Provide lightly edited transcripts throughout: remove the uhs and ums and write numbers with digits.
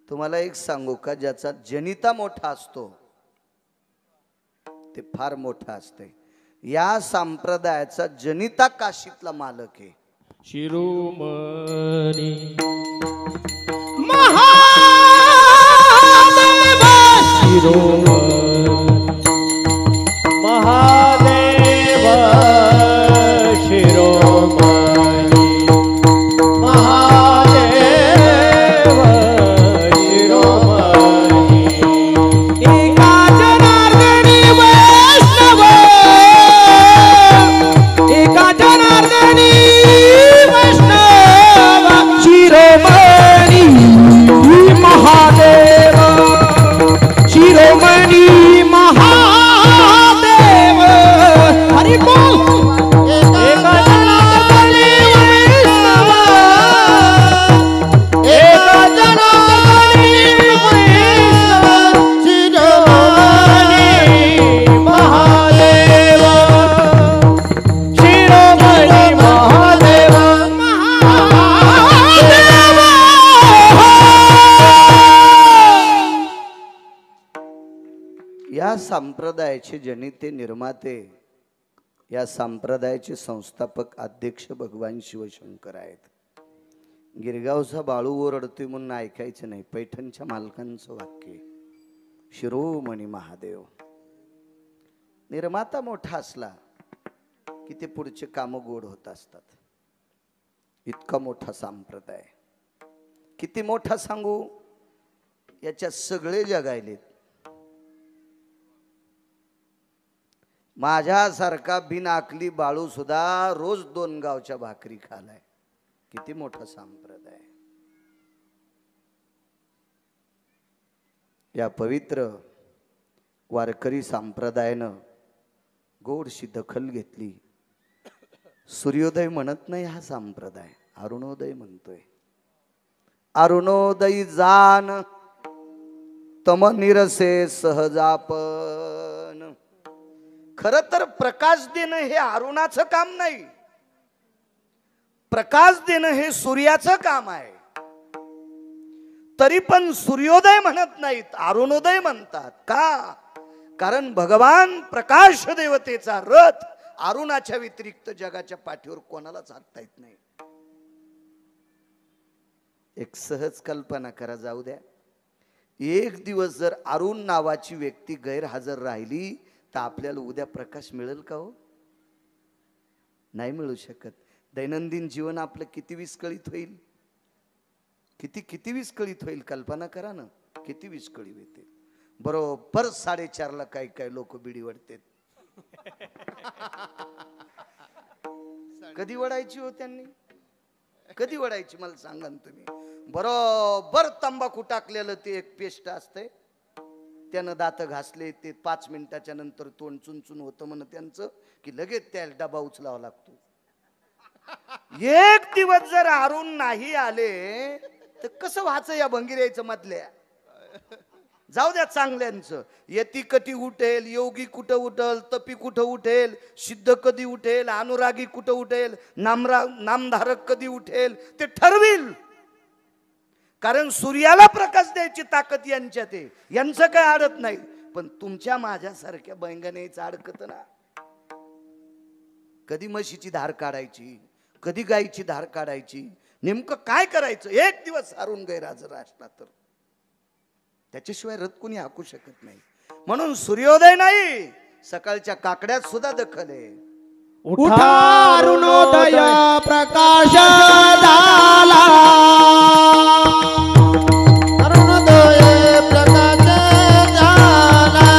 तुम्हाला एक सांगू का, ज्याचा जनिता मोठा असतो ते फार मोठा असते. या संप्रदायाचा जनिता काशीतला मालक आहे. शिरोमणी महादेव शिरोमणी महादेव शिरोमणी महादेव शिरोमणी एका जनार्दनी वैष्णव एका जनार्दनी वैष्णव शिरोमणी महादेव शिरोमणी महादेव हरि बोल एका जनार्दनी वैष्णव एका जनार्दनी वैष्णव शिरोमणी महादेव शिरोमणी महादेव या संप्रदायाचे जनिते निर्माते, या संप्रदायाचे संस्थापक अध्यक्ष भगवान शिवशंकर आहेत. गिरगावचा बाळू ओरडतोय म्हणून ऐकायचं नाही. पैठणच्या मालकांचं वाक्य, शिरोमणी महादेव. निर्माता मोठा असला की ते पुढचे काम गोड होत असतात. इतका मोठा संप्रदाय, किती मोठा सांगू, याच्यात सगळे जगायलेत. माझ्यासारखा बिनआकली बाळू सुद्धा रोज 2 गावच्या भाकरी खालाय. किती मोठा संप्रदाय. या पवित्र वारकरी संप्रदायानं गोडशी दखल घेतली. सूर्योदय म्हणत नाही हा संप्रदाय, अरुणोदय म्हणतोय. अरुणोदय जान तम निरसे सहजापन. खर तर प्रकाश देणं हे अरुणाचं काम नाही, प्रकाश देणं हे सूर्याचं काम आहे. तरी पण सूर्योदय म्हणत नाहीत, अरुणोदय म्हणतात. का? कारण भगवान प्रकाश देवतेचा रथ अरुणाच्या व्यतिरिक्त जगाच्या पाठीवर कोणालाच हाकता येत नाही. एक सहज कल्पना करा, जाऊ द्या. एक दिवस जर अरुण नावाची व्यक्ती गैरहजर राहिली तर आपल्याला उद्या प्रकाश मिळेल का हो? नाही मिळू शकत. दैनंदिन जीवन आपलं किती विस्कळीत होईल, किती विस्कळीत होईल. कल्पना करा ना, किती विस्कळीत होते. बरोबर 4:30ला काय लोक बिडी वडतात. कधी वडायची हो त्यांनी? कधी वडायची मला सांगा ना तुम्ही. बरोबर तंबाखू टाकलेलं ते एक पेस्ट असते, त्यानं दात घासले ते 5 मिनिटाच्या नंतर तोंड चुनचुन होतं म्हण त्यांचं, की लगेच त्याला डबा उचलावा लागतो. एक दिवस जर अरुण नाही आले तर कसं व्हायचं या भंगिऱ्याचं मधल्या? जाऊ द्या चांगल्यांचं. यती कधी उठेल, योगी कुठं उठेल, तपी कुठं उठेल, सिद्ध कधी उठेल, अनुरागी कुठं उठेल, नामधारक कधी उठेल ते ठरविल. कारण सूर्याला प्रकाश द्यायची ताकद यांच्यात आहे, यांचं काय अडत नाही. पण तुमच्या माझ्यासारख्या बैंगण्याचं अडकत ना. कधी म्हशीची धार काढायची, कधी गायची धार काढायची, नेमकं काय करायचं? एक दिवस अरुण गैरहजर असला तर त्याच्याशिवाय रथ कोणी हाकू शकत नाही. म्हणून सूर्योदय नाही, सकाळच्या काकड्यात सुद्धा दखल आहे. उठा अरुणोदय प्रकाश झाला, अरुणोदय प्रकाश झाला,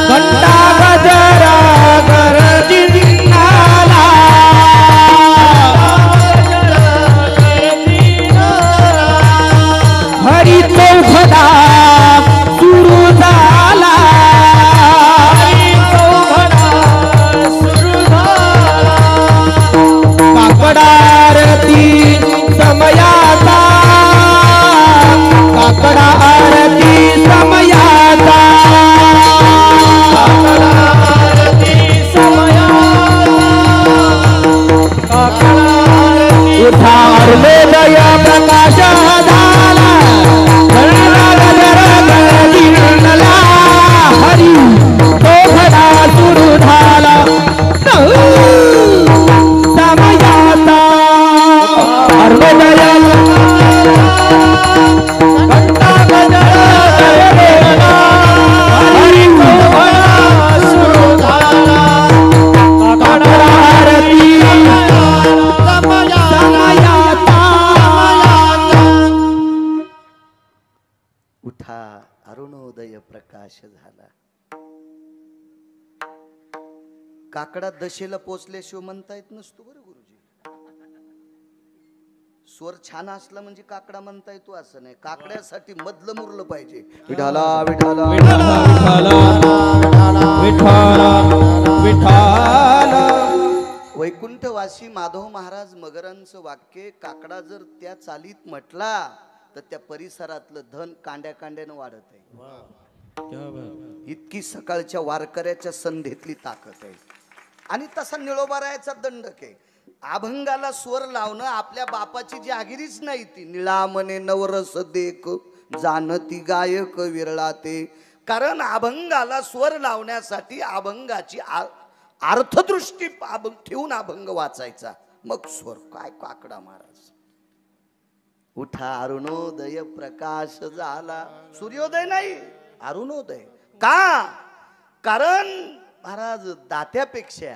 घंटा गजरा गरजिनाला, हरी चौघडा सुरू झाला, काकडारती समयाचा उठा अरुणोदय प्रकाश झाला. काकडा दशेला पोचल्याशिवाय म्हणता येत नसतो बरं गुरुजी. स्वर छान असला म्हणजे काकडा म्हणता येतो असं नाही. काकड्यासाठी मधलं मुरलं पाहिजे. विठाला विठाला वैकुंठवासी माधव महाराज मगरांचं वाक्य, काकडा जर त्या चालीत म्हटला तर त्या परिसरातलं धन कांड्या कांड्यानं वाढत आहे. इतकी सकाळच्या वारकऱ्याच्या संधीतली ताकद आहे. आणि तसा निळोबारायाचा दंडक आहे. अभंगाला स्वर लावणं आपल्या बापाची जागिरीच नाही ती. निळा मने नवरस देख जानती गायक विरळा ते. कारण अभंगाला स्वर लावण्यासाठी अभंगाची अर्थदृष्टी ठेवून अभंग वाचायचा, मग स्वर. काय काकडा महाराज. उठा अरुणोदय प्रकाश झाला. सूर्योदय नाही, अरुणोदय. का? कारण महाराज दात्यापेक्षा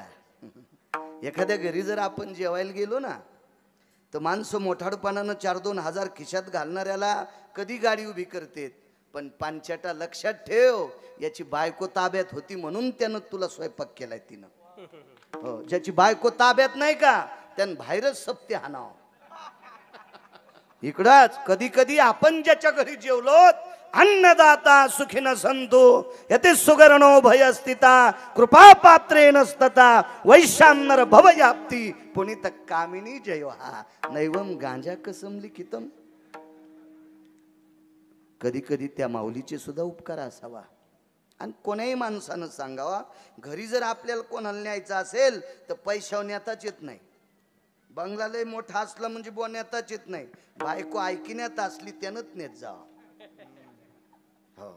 एखाद्या घरी जर आपण जेवायला गेलो ना तर माणसं मोठाडपणानं 4-2 हजार खिशात घालणाऱ्याला कधी गाडी उभी करतेत. पण पांचाटा लक्षात ठेव, याची बायको ताब्यात होती म्हणून त्यानं तुला स्वयंपाक केलाय तिनं. हो, ज्याची बायको ताब्यात नाही का त्यानं बाहेरच सप्ते हाणाव. इकडंच कधी कधी आपण ज्याच्या घरी जेवलो, अन्नदाता सुखिन संतो यते सुगरणो भयस्थिता कृपा पात्रे नस्तता वैशाम्यर भवयाप्ती पुनीत कामिनी जयहा नैवम गांजा कसम लिखितम. कधी कधी त्या माऊलीचे सुद्धा उपकार असावा. आणि कोणाही माणसानं सांगावा, घरी जर आपल्याला कोणाला न्यायचं असेल तर पैशावर नेताच येत नाही. बंगला लय मोठा असला म्हणजे नेताच येत नाही. बायको ऐकण्यात असली त्यानंच नेत जावं. हो,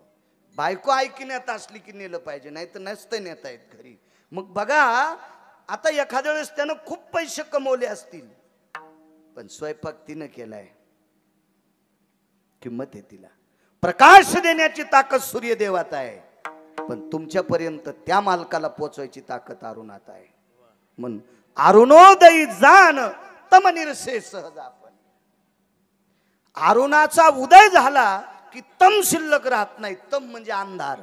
बायको ऐकण्यात असली की नेलं पाहिजे, नाही तर नसतं नेता येत घरी. मग बघा, आता एखाद्या वेळेस त्यानं खूप पैसे कमवले असतील पण स्वयंपाक तिनं केलाय, किंमत आहे तिला. प्रकाश देण्याची ताकद सूर्यदेवात आहे, पण तुमच्यापर्यंत त्या मालकाला पोचवायची ताकद अरुणात आहे. म्हणून अरुणोदयी जाण तम निरसे सहज. आपण अरुणाचा उदय झाला की तम शिल्लक राहत नाही. तम म्हणजे अंधार,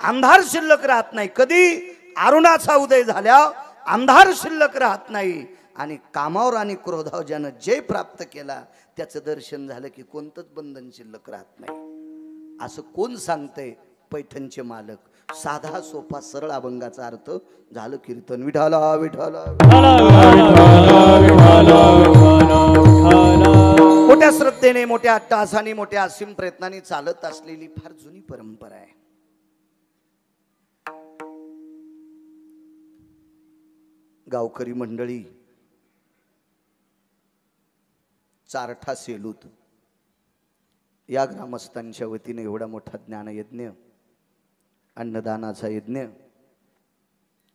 अंधार शिल्लक राहत नाही. कधी? अरुणाचा उदय झाल्यावर अंधार शिल्लक राहत नाही. आणि कामावर आणि क्रोधावर ज्यानं जय प्राप्त केला त्याचं दर्शन झालं की कोणतंच बंधन शिल्लक राहत नाही. असं कोण सांगतंय? पैठणचे मालक. साधा सोपा सरळ अभंगाचा अर्थ झालं कीर्तन. विठाला विठाला. मोठ्या श्रद्धेने, मोठ्या अट्टहासाने, मोठ्या असीम प्रयत्नाने चालत असलेली फार जुनी परंपरा आहे. गावकरी मंडळी, चारठा सेलूत या ग्रामस्थांच्या वतीने एवढा मोठा ज्ञानयज्ञ, अन्नदानाचा यज्ञ,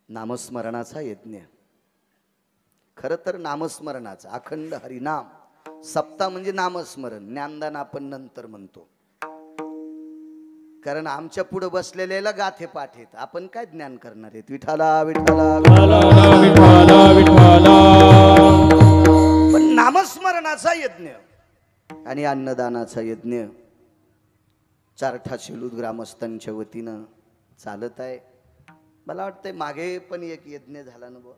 नामस्मरणाचा यज्ञ. खरं तर नामस्मरणाचा अखंड हरिनाम सप्ताह म्हणजे नामस्मरण. ज्ञानदान आपण नंतर म्हणतो, कारण आमच्या पुढे बसलेल्याला गाथे पाठ आहेत. आपण काय ज्ञान करणार आहेत? विठाला विठाला. पण नामस्मरणाचा यज्ञ आणि अन्नदानाचा यज्ञ चारठा शेलूत ग्रामस्थांच्या वतीनं चालत आहे. मला वाटतंय मागे पण एक यज्ञ झाला ना बुवा,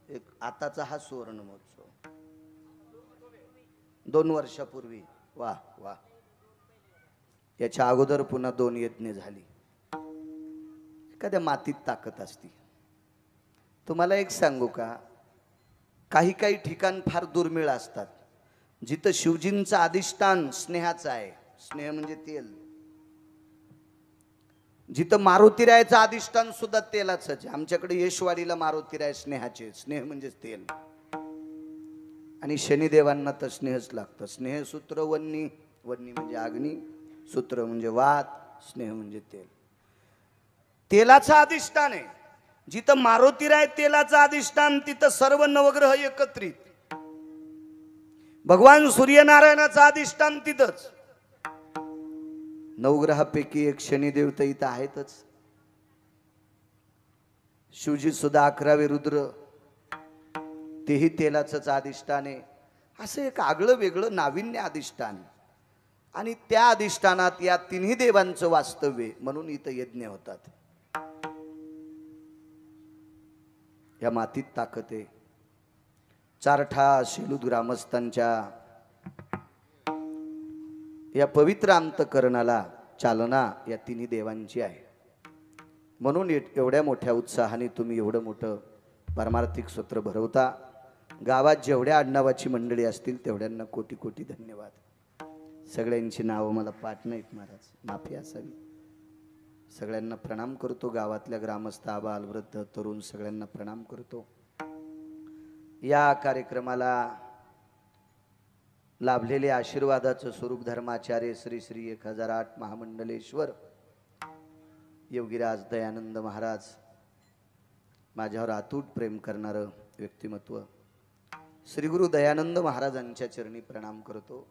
एक आताचा हा सुवर्ण महोत्सव 2 वर्षापूर्वी. वा वा. याच्या अगोदर पुन्हा 2 यज्ञ झाली. एखाद्या मातीत ताकद असती. तुम्हाला एक सांगू का, काही काही ठिकाण फार दुर्मिळ असतात जिथं शिवजींचं अधिष्ठान स्नेहाचं आहे. स्नेह म्हणजे तेल. जिथं मारुतीरायाचं अधिष्ठान सुद्धा तेलाच आहे. आमच्याकडे यशवाडीला मारुतीराय स्नेहाचे. स्नेह म्हणजे तेल. आणि शनिदेवांना तर स्नेहच लागतं. स्नेहसूत्र वन्नी. वन्नी म्हणजे अग्नी, सूत्र म्हणजे वात, स्नेह म्हणजे तेल. तेलाचं अधिष्ठान आहे. जिथं मारुतीराय तेलाचं अधिष्ठान तिथं सर्व नवग्रह एकत्रित. भगवान सूर्यनारायणाचं अधिष्ठान तिथंच. नवग्रहापैकी एक शनिदेव तर इथं आहेतच. शिवजी सुद्धा 11वे रुद्र, तेही तेलाचंच अधिष्ठान आहे. असं एक आगळं वेगळं नाविन्य अधिष्ठान, आणि त्या अधिष्ठानात या तिन्ही देवांचं वास्तव्य म्हणून इथं यज्ञ होतात. या मातीत ताकद आहे. चारठा शेलूद ग्रामस्थांच्या या पवित्र अंतकरणाला चालना या तिन्ही देवांची आहे. म्हणून एवढ्या मोठ्या उत्साहाने तुम्ही एवढं मोठं पारमार्थिक सत्र भरवता. गावात जेवढ्या आडनावाची मंडळी असतील तेवढ्यांना कोटी कोटी धन्यवाद. सगळ्यांची नावं मला पाठ नाहीत महाराज, माफी असावी. सगळ्यांना प्रणाम करतो. गावातल्या ग्रामस्थ, आबाल, वृद्ध, तरुण सगळ्यांना प्रणाम करतो. या कार्यक्रमाला लाभलेले आशीर्वादाचं स्वरूप धर्माचार्य श्री श्री 1008 महामंडलेश्वर योगीराज दयानंद महाराज, माझ्यावर अतूट प्रेम करणारं व्यक्तिमत्व, श्री गुरु दयानंद महाराजांच्या चरणी प्रणाम करतो.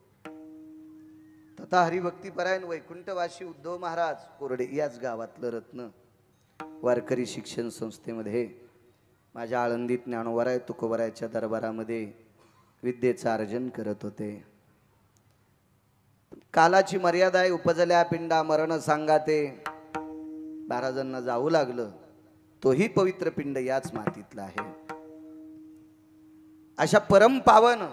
तथा हरिभक्तीपरायण वैकुंठवासी उद्धव महाराज कोरडे याच गावातलं रत्न, वारकरी शिक्षण संस्थेमध्ये माझ्या आळंदीत ज्ञानोबराय तुकोबरायच्या दरबारामध्ये विद्येचं अर्जन करत होते. कालाची मर्यादा आहे. उपजल्या पिंडा मरण सांगाते. महाराजांना जाऊ लागलं. तोही पवित्र पिंड याच मातीतला आहे. अशा परम पावन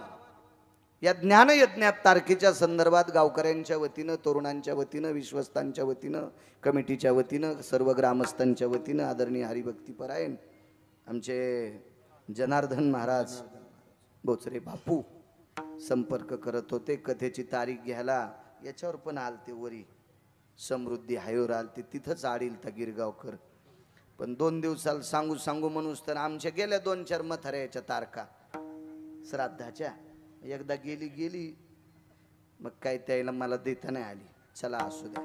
या ज्ञान यज्ञात तारखेच्या संदर्भात गावकऱ्यांच्या वतीनं, तरुणांच्या वतीनं, विश्वस्तांच्या वतीनं, कमिटीच्या वतीनं, सर्व ग्रामस्थांच्या वतीनं आदरणीय हरिभक्तीपरायण आमचे जनार्दन महाराज बोचरे बापू संपर्क करत होते. कथेची तारीख घ्यायला याच्यावर पण आलते, वरी समृद्धी हायवर आलते, तिथंच आडील तर गिरगावकर. पण 2 दिवसाला सांगू म्हणूस तर आमच्या गेल्या 2-4 मथाऱ्याच्या तारखा श्राद्धाच्या. एकदा गेली मग काय त्याला मला देता नाही आली. चला असू द्या,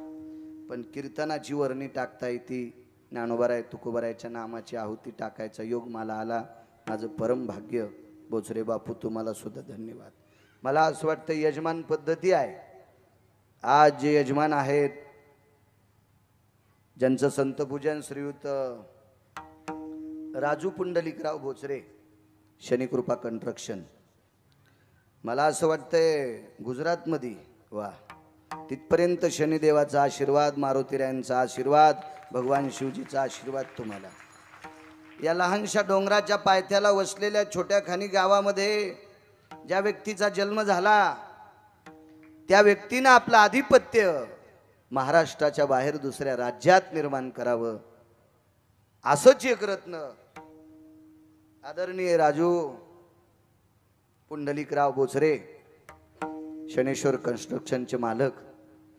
पण कीर्तनाची वर्णी टाकता येते. ज्ञानोबराय तुकोबरायच्या नामाची आहुती टाकायचा योग मला आला. माझं परम भाग्य. बोचरे बापू तुम्हाला सुद्धा धन्यवाद. मला असं वाटतं यजमान पद्धती आहे. आज जे यजमान आहेत ज्यांचं संतपूजन श्रीयुत राजू पुंडलिकराव बोचरे, शनिकृपा कंस्ट्रक्शन, मला असं वाटतंय गुजरातमध्ये वा तिथपर्यंत शनिदेवाचा आशीर्वाद, मारुतीरायांचा आशीर्वाद, भगवान शिवजीचा आशीर्वाद तुम्हाला. या लहानशा डोंगराच्या पायथ्याला वसलेल्या छोट्या खानी गावामध्ये ज्या व्यक्तीचा जन्म झाला त्या व्यक्तीनं आपलं आधिपत्य महाराष्ट्राच्या बाहेर दुसऱ्या राज्यात निर्माण करावं. असंच एक रत्न आदरणीय राजू पुंडलिकराव बोचरे, शनेश्वर कन्स्ट्रक्शनचे मालक,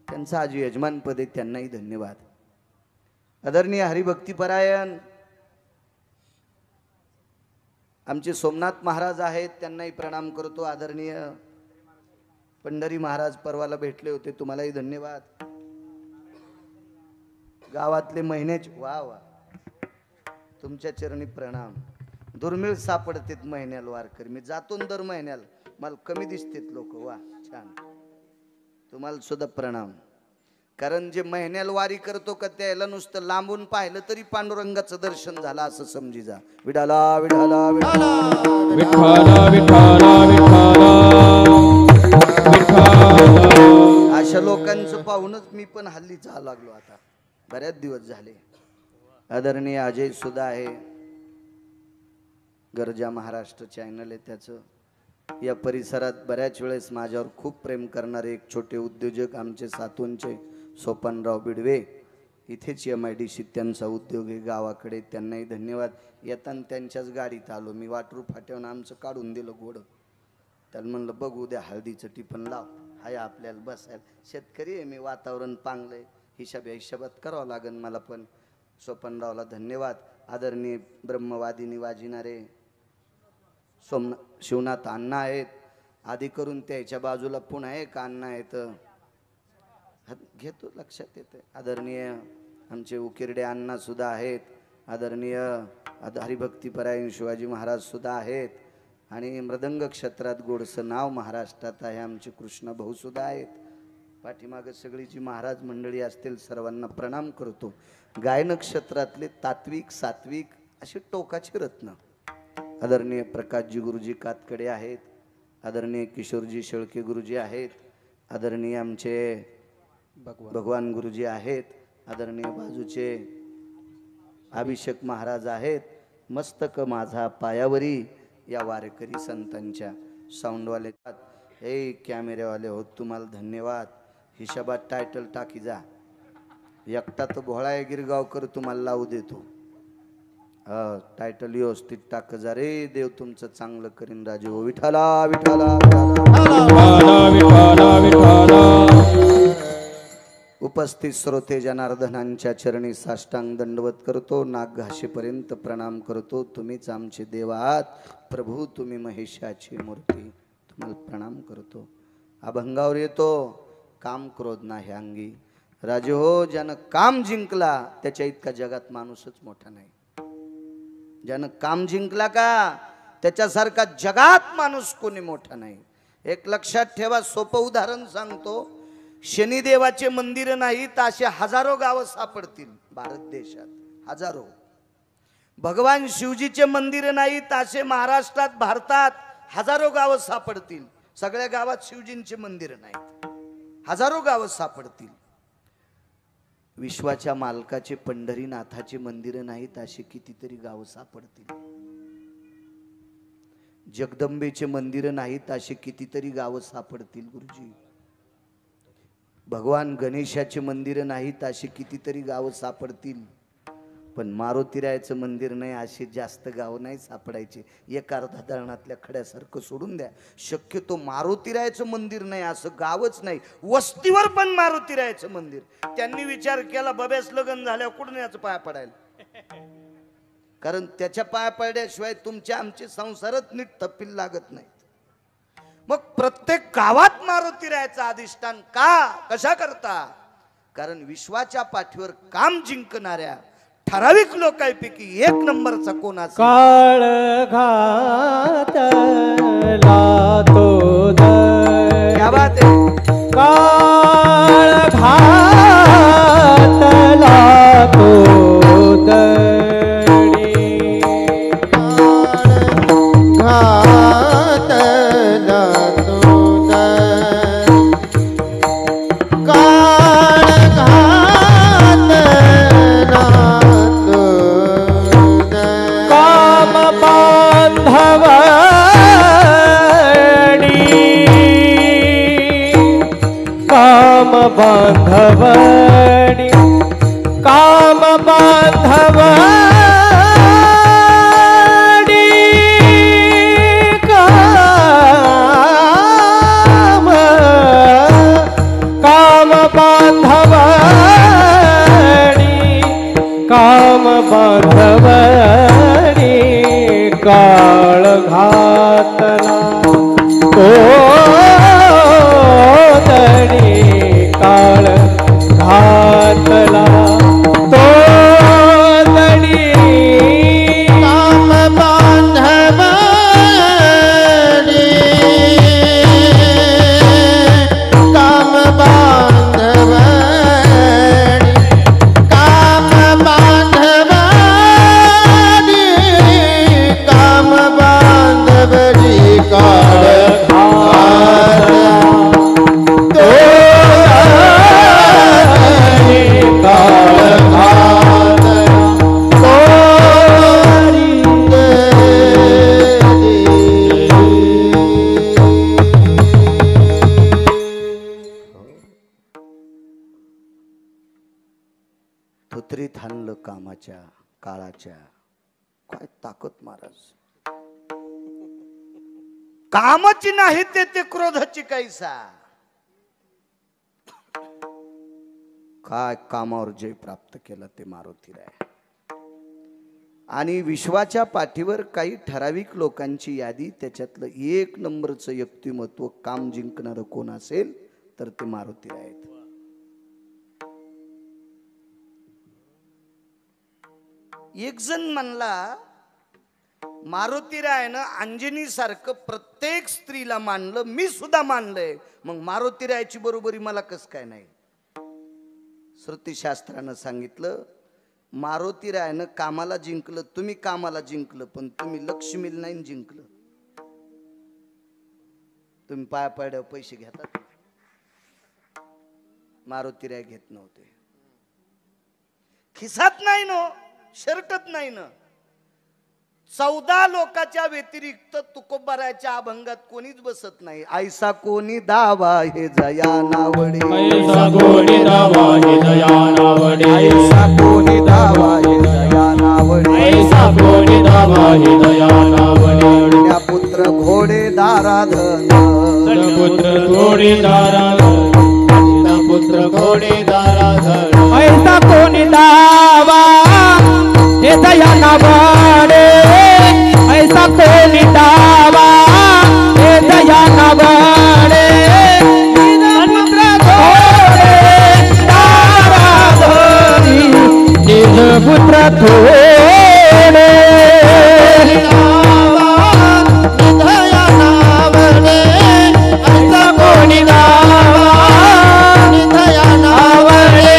त्यांचा आज यजमानपद आहे. त्यांनाही धन्यवाद. आदरणीय हरिभक्तीपरायण आमचे सोमनाथ महाराज आहेत, त्यांनाही प्रणाम करतो. आदरणीय पंढरी महाराज परवाला भेटले होते, तुम्हालाही धन्यवाद. गावातले महिन्याचे वा वा तुमच्या चरणी प्रणाम. दुर्मिळ सापडतेत महिन्याला वारकरी. मी जातो दर महिन्याला, मला कमी दिसतेत लोक. वा छान, तुम्हाला सुद्धा प्रणाम. कारण जे महिन्याला वारी करतो का त्याला नुसतं लांबून पाहिलं तरी पांडुरंगाचं दर्शन झालं असं समजी जा. विठाला विठाला विठाला विठाला विठाला विठाला. अशा लोकांचं पाहूनच मी पण हल्ली चालू लागलो. आता बऱ्याच दिवस झाले. आदरणीय अजय सुद्धा आहे, गरजा महाराष्ट्र चॅनल आहे त्याचं. या परिसरात बऱ्याच वेळेस माझ्यावर खूप प्रेम करणारे एक छोटे उद्योजक आमचे सातूनचे सोपानराव बिडवे, इथेच MIDC त्यांचा उद्योग आहे गावाकडे. त्यांनाही धन्यवाद. येताना त्यांच्याच गाडीत आलो मी. वाटरू फाट्यावरून आमचं काढून दिलं घोडं. त्याला म्हणलं बघ उद्या हळदीचं टिपण लाव, हाय आपल्याला बसायला. शेतकरी आहे मी, वातावरण पांगलंय, हिशोबात करावं लागेल मला पण. सोपानरावला धन्यवाद. आदरणीय ब्रह्मवादिनी वाजिणारे शिवनाथ अण्णा आहेत. आधी करून त्याच्या बाजूला पुन्हा एक अण्णा आहेत, घेतो लक्षात येते. आदरणीय आमचे उकिरडे अण्णा सुद्धा आहेत. आदरणीय हरिभक्तीपरायण शिवाजी महाराज सुद्धा आहेत. आणि मृदंग क्षेत्रात गोडसं नाव महाराष्ट्रात आहे आमचे कृष्ण भाऊ सुद्धा आहेत. पाठीमागं सगळी जी महाराज मंडळी असतील सर्वांना प्रणाम करतो. गायन क्षेत्रातले तात्विक सात्विक असे टोकाचे रत्न आदरणीय प्रकाशजी गुरुजी कातकडे आहेत. आदरणीय किशोरजी शेळके गुरुजी आहेत, आदरणीय आमचे भगवान गुरुजी आहेत, आदरणीय बाजूचे अभिषेक महाराज आहेत, मस्तक माझा पायावरी या वारकरी संतांच्या साऊंडवाले हे कॅमेरेवाले होत, तुम्हाला धन्यवाद. हिशोबात टायटल टाकी जा. एकटा तो भोळा आहे गिरगावकर, तुम्हाला लावू देतो. टायटल व्यवस्थित टाक जा रे. देव तुमचं चांगलं करीन राजे हो. विठाला विठाला उपस्थित श्रोते जनार्दनांच्या चरणी साष्टांग दंडवत करतो, नाग घाशीपर्यंत प्रणाम करतो. तुम्हीच आमचे देव आहात प्रभू, तुम्ही महेशाची मूर्ती, तुम्हाला प्रणाम करतो. अभंगावर येतो, काम क्रोध नाही अंगी. राजे हो, ज्यानं काम जिंकला त्याच्या इतका जगात माणूसच मोठा नाही. ज्यानं काम जिंकला का त्याच्यासारखा जगात माणूस कोणी मोठा नाही. एक लक्षात ठेवा, सोपं उदाहरण सांगतो. शनिदेवाचे मंदिर नाहीत असे हजारो गावं सापडतील भारत देशात, हजारो. भगवान शिवजीचे मंदिर नाहीत असे महाराष्ट्रात भारतात हजारो गावं सापडतील. सगळ्या गावात शिवजींचे मंदिर नाहीत, हजारो गावं सापडतील. विश्वाच्या मालकाचे पंढरीनाथाचे मंदिर नाहीत असे कितीतरी गावं सापडतील. जगदंबेचे मंदिर नाहीत असे कितीतरी गावं सापडतील गुरुजी. भगवान गणेशाचे मंदिर नाहीत असे कितीतरी गावं सापडतील. पण मारुतीरायाचं मंदिर नाही असे जास्त गाव नाही सापडायचे. एक अर्धा धरणातल्या खड्यासारखं सोडून द्या. शक्यतो मारुतीरायाचं मंदिर नाही असं गावच नाही. वस्तीवर पण मारुतीरायाचं मंदिर. त्यांनी विचार केला, बब्यास लग्न झाल्यावर कुठून याचं पाया पडायला, कारण त्याच्या पाया पडल्याशिवाय तुमच्या आमचे संसारच नीट थप्पील लागत नाही. मग प्रत्येक गावात मारुतीरायाचं अधिष्ठान का, कशा करता? कारण विश्वाच्या पाठीवर काम जिंकणाऱ्या ठराविक लोकांपैकी एक नंबरचा कोण असेल? काळ घातला तो क्या बात आहे. काळ घातला तो बांधवडी काम बांधवडी काम बांधवडी काम बांधवडी काळ घातला ओ काळ घातला तो दडी काम बांधवडी काम बांधवडी काम बांधवडी काम बांधवडी काळ धोत्रीत हाणलं कामाच्या काळाच्या. काय ताकद महाराज. कामाची नाही ते क्रोधाची कैसा. काय कामावर जय प्राप्त केलं ते मारुतीराय. आणि विश्वाच्या पाठीवर काही ठराविक लोकांची यादी, त्याच्यातलं एक नंबरचं व्यक्तिमत्व काम जिंकणारं कोण असेल तर ते मारुतीराय आहेत. एक जण म्हणला, मारुतीरायनं अंजनी सारखं प्रत्येक स्त्रीला मानलं, मी सुद्धा मानलंय, मग मारुतीरायाची बरोबरी मला कस काय नाही? श्रुतीशास्त्रानं सांगितलं, मारुतीरायनं कामाला जिंकलं, तुम्ही कामाला जिंकलं, पण तुम्ही लक्ष्मीला नाही जिंकलं. तुम्ही पाया पड्यावर पैसे घेतात, मारुतीराय घेत नव्हते. खिसात नाही न, शर्टत नाही न. 14 लोकांच्या व्यतिरिक्त तुकोबाराच्या अभंगात कोणीच बसत नाही. ऐसा कोणी दावा हे जया नावडे, ऐसा कोणी दावा हे जया नावडे, ऐसा कोणी दावा हे जया नावडे, ऐसा कोणी दावा हे जया नावडे. त्या पुत्र घोडे दाराधन, पुत्र घोडे दाराधन, पुत्र घोडे दाराधन. ऐसा कोणी दावा हे जया नावडे, ऐसा कोणी दावा हे जया नावडे. पुत्र घोडे दाराधनी, निज पुत्र थोडे. दया नावडे, ऐसा कोणी दावा दया नावडे.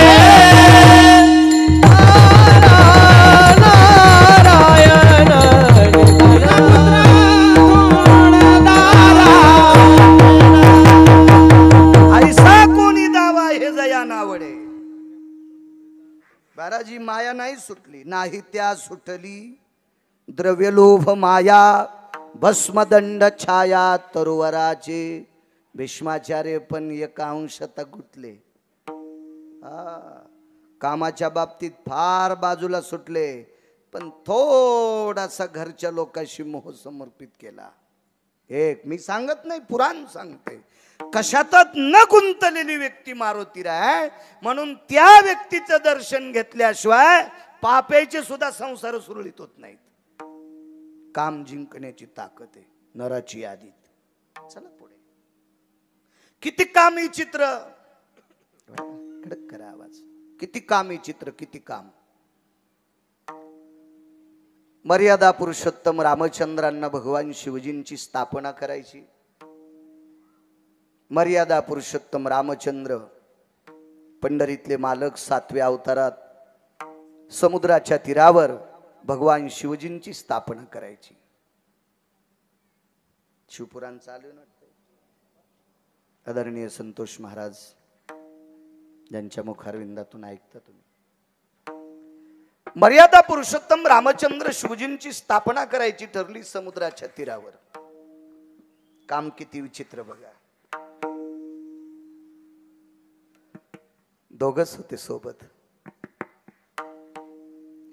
ऐसा कोणी दावा हे जया नावडे. बाराजी माया नाही सुटली, नाही त्या सुटली द्रव्यलोभ माया, भस्मदंड छाया तरुवराचे. भीष्माचार्य पण एका अंशता गुंतले. कामाच्या बाबतीत फार बाजूला सुटले, पण थोडासा घरच्या लोकांशी मोह समर्पित केला. एक मी सांगत नाही, पुराण सांगते. कशातच न गुंतलेली व्यक्ती मारुतीराय, म्हणून त्या व्यक्तीचं दर्शन घेतल्याशिवाय पापेचे सुद्धा संसार सुरळीत होत नाहीत. काम जिंकण्याची ताकद आहे नराची यादीत. चला पुढे. किती कामी चित्र, कडक करा आवाज. किती कामी चित्र, किती काम. मर्यादा पुरुषोत्तम रामचंद्रांना भगवान शिवजींची स्थापना करायची. मर्यादा पुरुषोत्तम रामचंद्र पंढरीतले मालक 7व्या अवतारात समुद्राच्या तीरावर भगवान शिवजींची स्थापना करायची. शिवपुराण चालू ना. आदरणीय संतोष महाराज यांच्या मुखारविंदातून ऐकता तुम्ही. मर्यादा पुरुषोत्तम रामचंद्र शिवजींची स्थापना करायची ठरली समुद्राच्या तीरावर. काम किती विचित्र बघा. दोघच होते सोबत,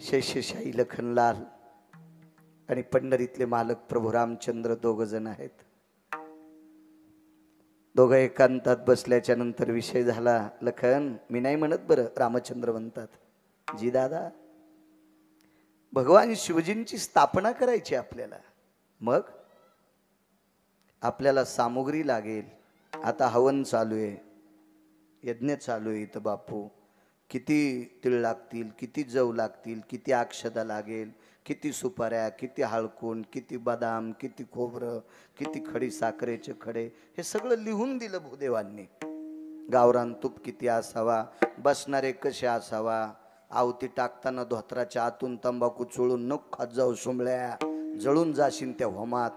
शेषशाही लखनलाल आणि पंढरीतले मालक प्रभू रामचंद्र. 2 जण आहेत. दोघं एकांतात बसल्याच्या नंतर विषय झाला. लखन, मी नाही म्हणत बरं, रामचंद्र म्हणतात, जी दादा भगवान शिवजींची स्थापना करायची आपल्याला. मग आपल्याला सामुग्री लागेल. आता हवन चालू आहे, यज्ञ चालू आहे इथं बापू. किती तीळ लागतील, किती जव लागतील, किती अक्षता लागेल, किती सुपाऱ्या, किती हळकुंड, किती बदाम, किती खोबरं, किती खडी साखरेचे खडे, हे सगळं लिहून दिलं भूदेवांनी. गावरान तूप किती असावा, बसणारे कसे असावा, आवती टाकताना धोत्राच्या आतून तंबाखू चोळून नको खात जाऊ सोमळ्या, जळून जाशील त्या होमात.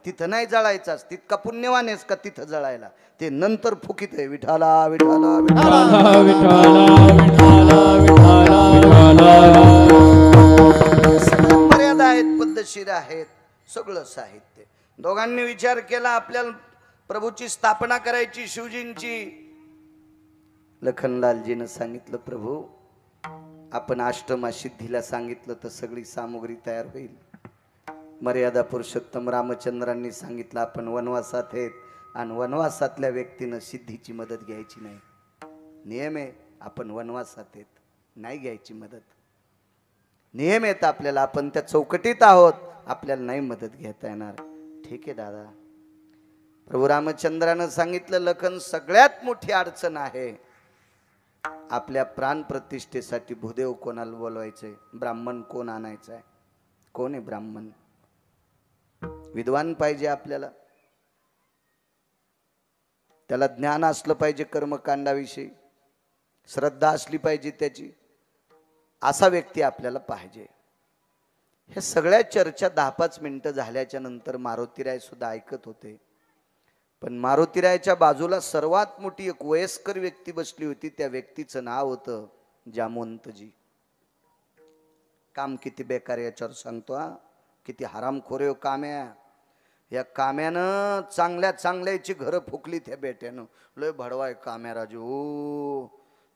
तिथं नाही जळायचास, तितका पुण्यवान आहेस का तिथं जळायला, ते नंतर फुकीत आहे. विठाला विठाला विठाला मर्यादा आहेत, पद्धतशीर आहेत, सगळं साहित्य. दोघांनी विचार केला आपल्याला प्रभूची स्थापना करायची शिवजींची. लखनलालजीनं सांगितलं, प्रभू आपण अष्टमा सिद्धीला सांगितलं तर सगळी सामुग्री तयार होईल. मर्यादा पुरुषोत्तम रामचंद्रांनी सांगितलं आपण वनवासात आहेत आणि वनवासातल्या व्यक्तीनं सिद्धीची मदत घ्यायची नाही. नियम आहे, आपण वनवासात आहेत, नाही घ्यायची मदत. नियम आहेत आपल्याला, आपण त्या चौकटीत आहोत, आपल्याला नाही मदत घेता येणार. ठीक आहे दादा. प्रभू रामचंद्रानं सांगितलं, लखन सगळ्यात मोठी अडचण आहे आपल्या प्राण प्रतिष्ठेसाठी भूदेव कोणाला बोलवायचंय, ब्राह्मण कोण आणायचं आहे. कोण आहे ब्राह्मण? विद्वान पाहिजे आपल्याला, त्याला ज्ञान असलं पाहिजे कर्मकांडाविषयी, श्रद्धा असली पाहिजे त्याची, असा व्यक्ती आपल्याला पाहिजे. हे सगळ्या चर्चा 10-5 मिनिटं झाल्याच्या नंतर मारुतीराय सुद्धा ऐकत होते. पण मारुतीरायाच्या बाजूला सर्वात मोठी एक वयस्कर व्यक्ती बसली होती. त्या व्यक्तीचं नाव होतं जामवंतजी. काम किती बेकार याच्यावर सांगतो हा. किती हरामखोर आहे काम्या. या काम्यानं चांगल्या चांगल्याची घरं फुकली त्या बेट्यानं. लय भडवाय काम्या राजू हो.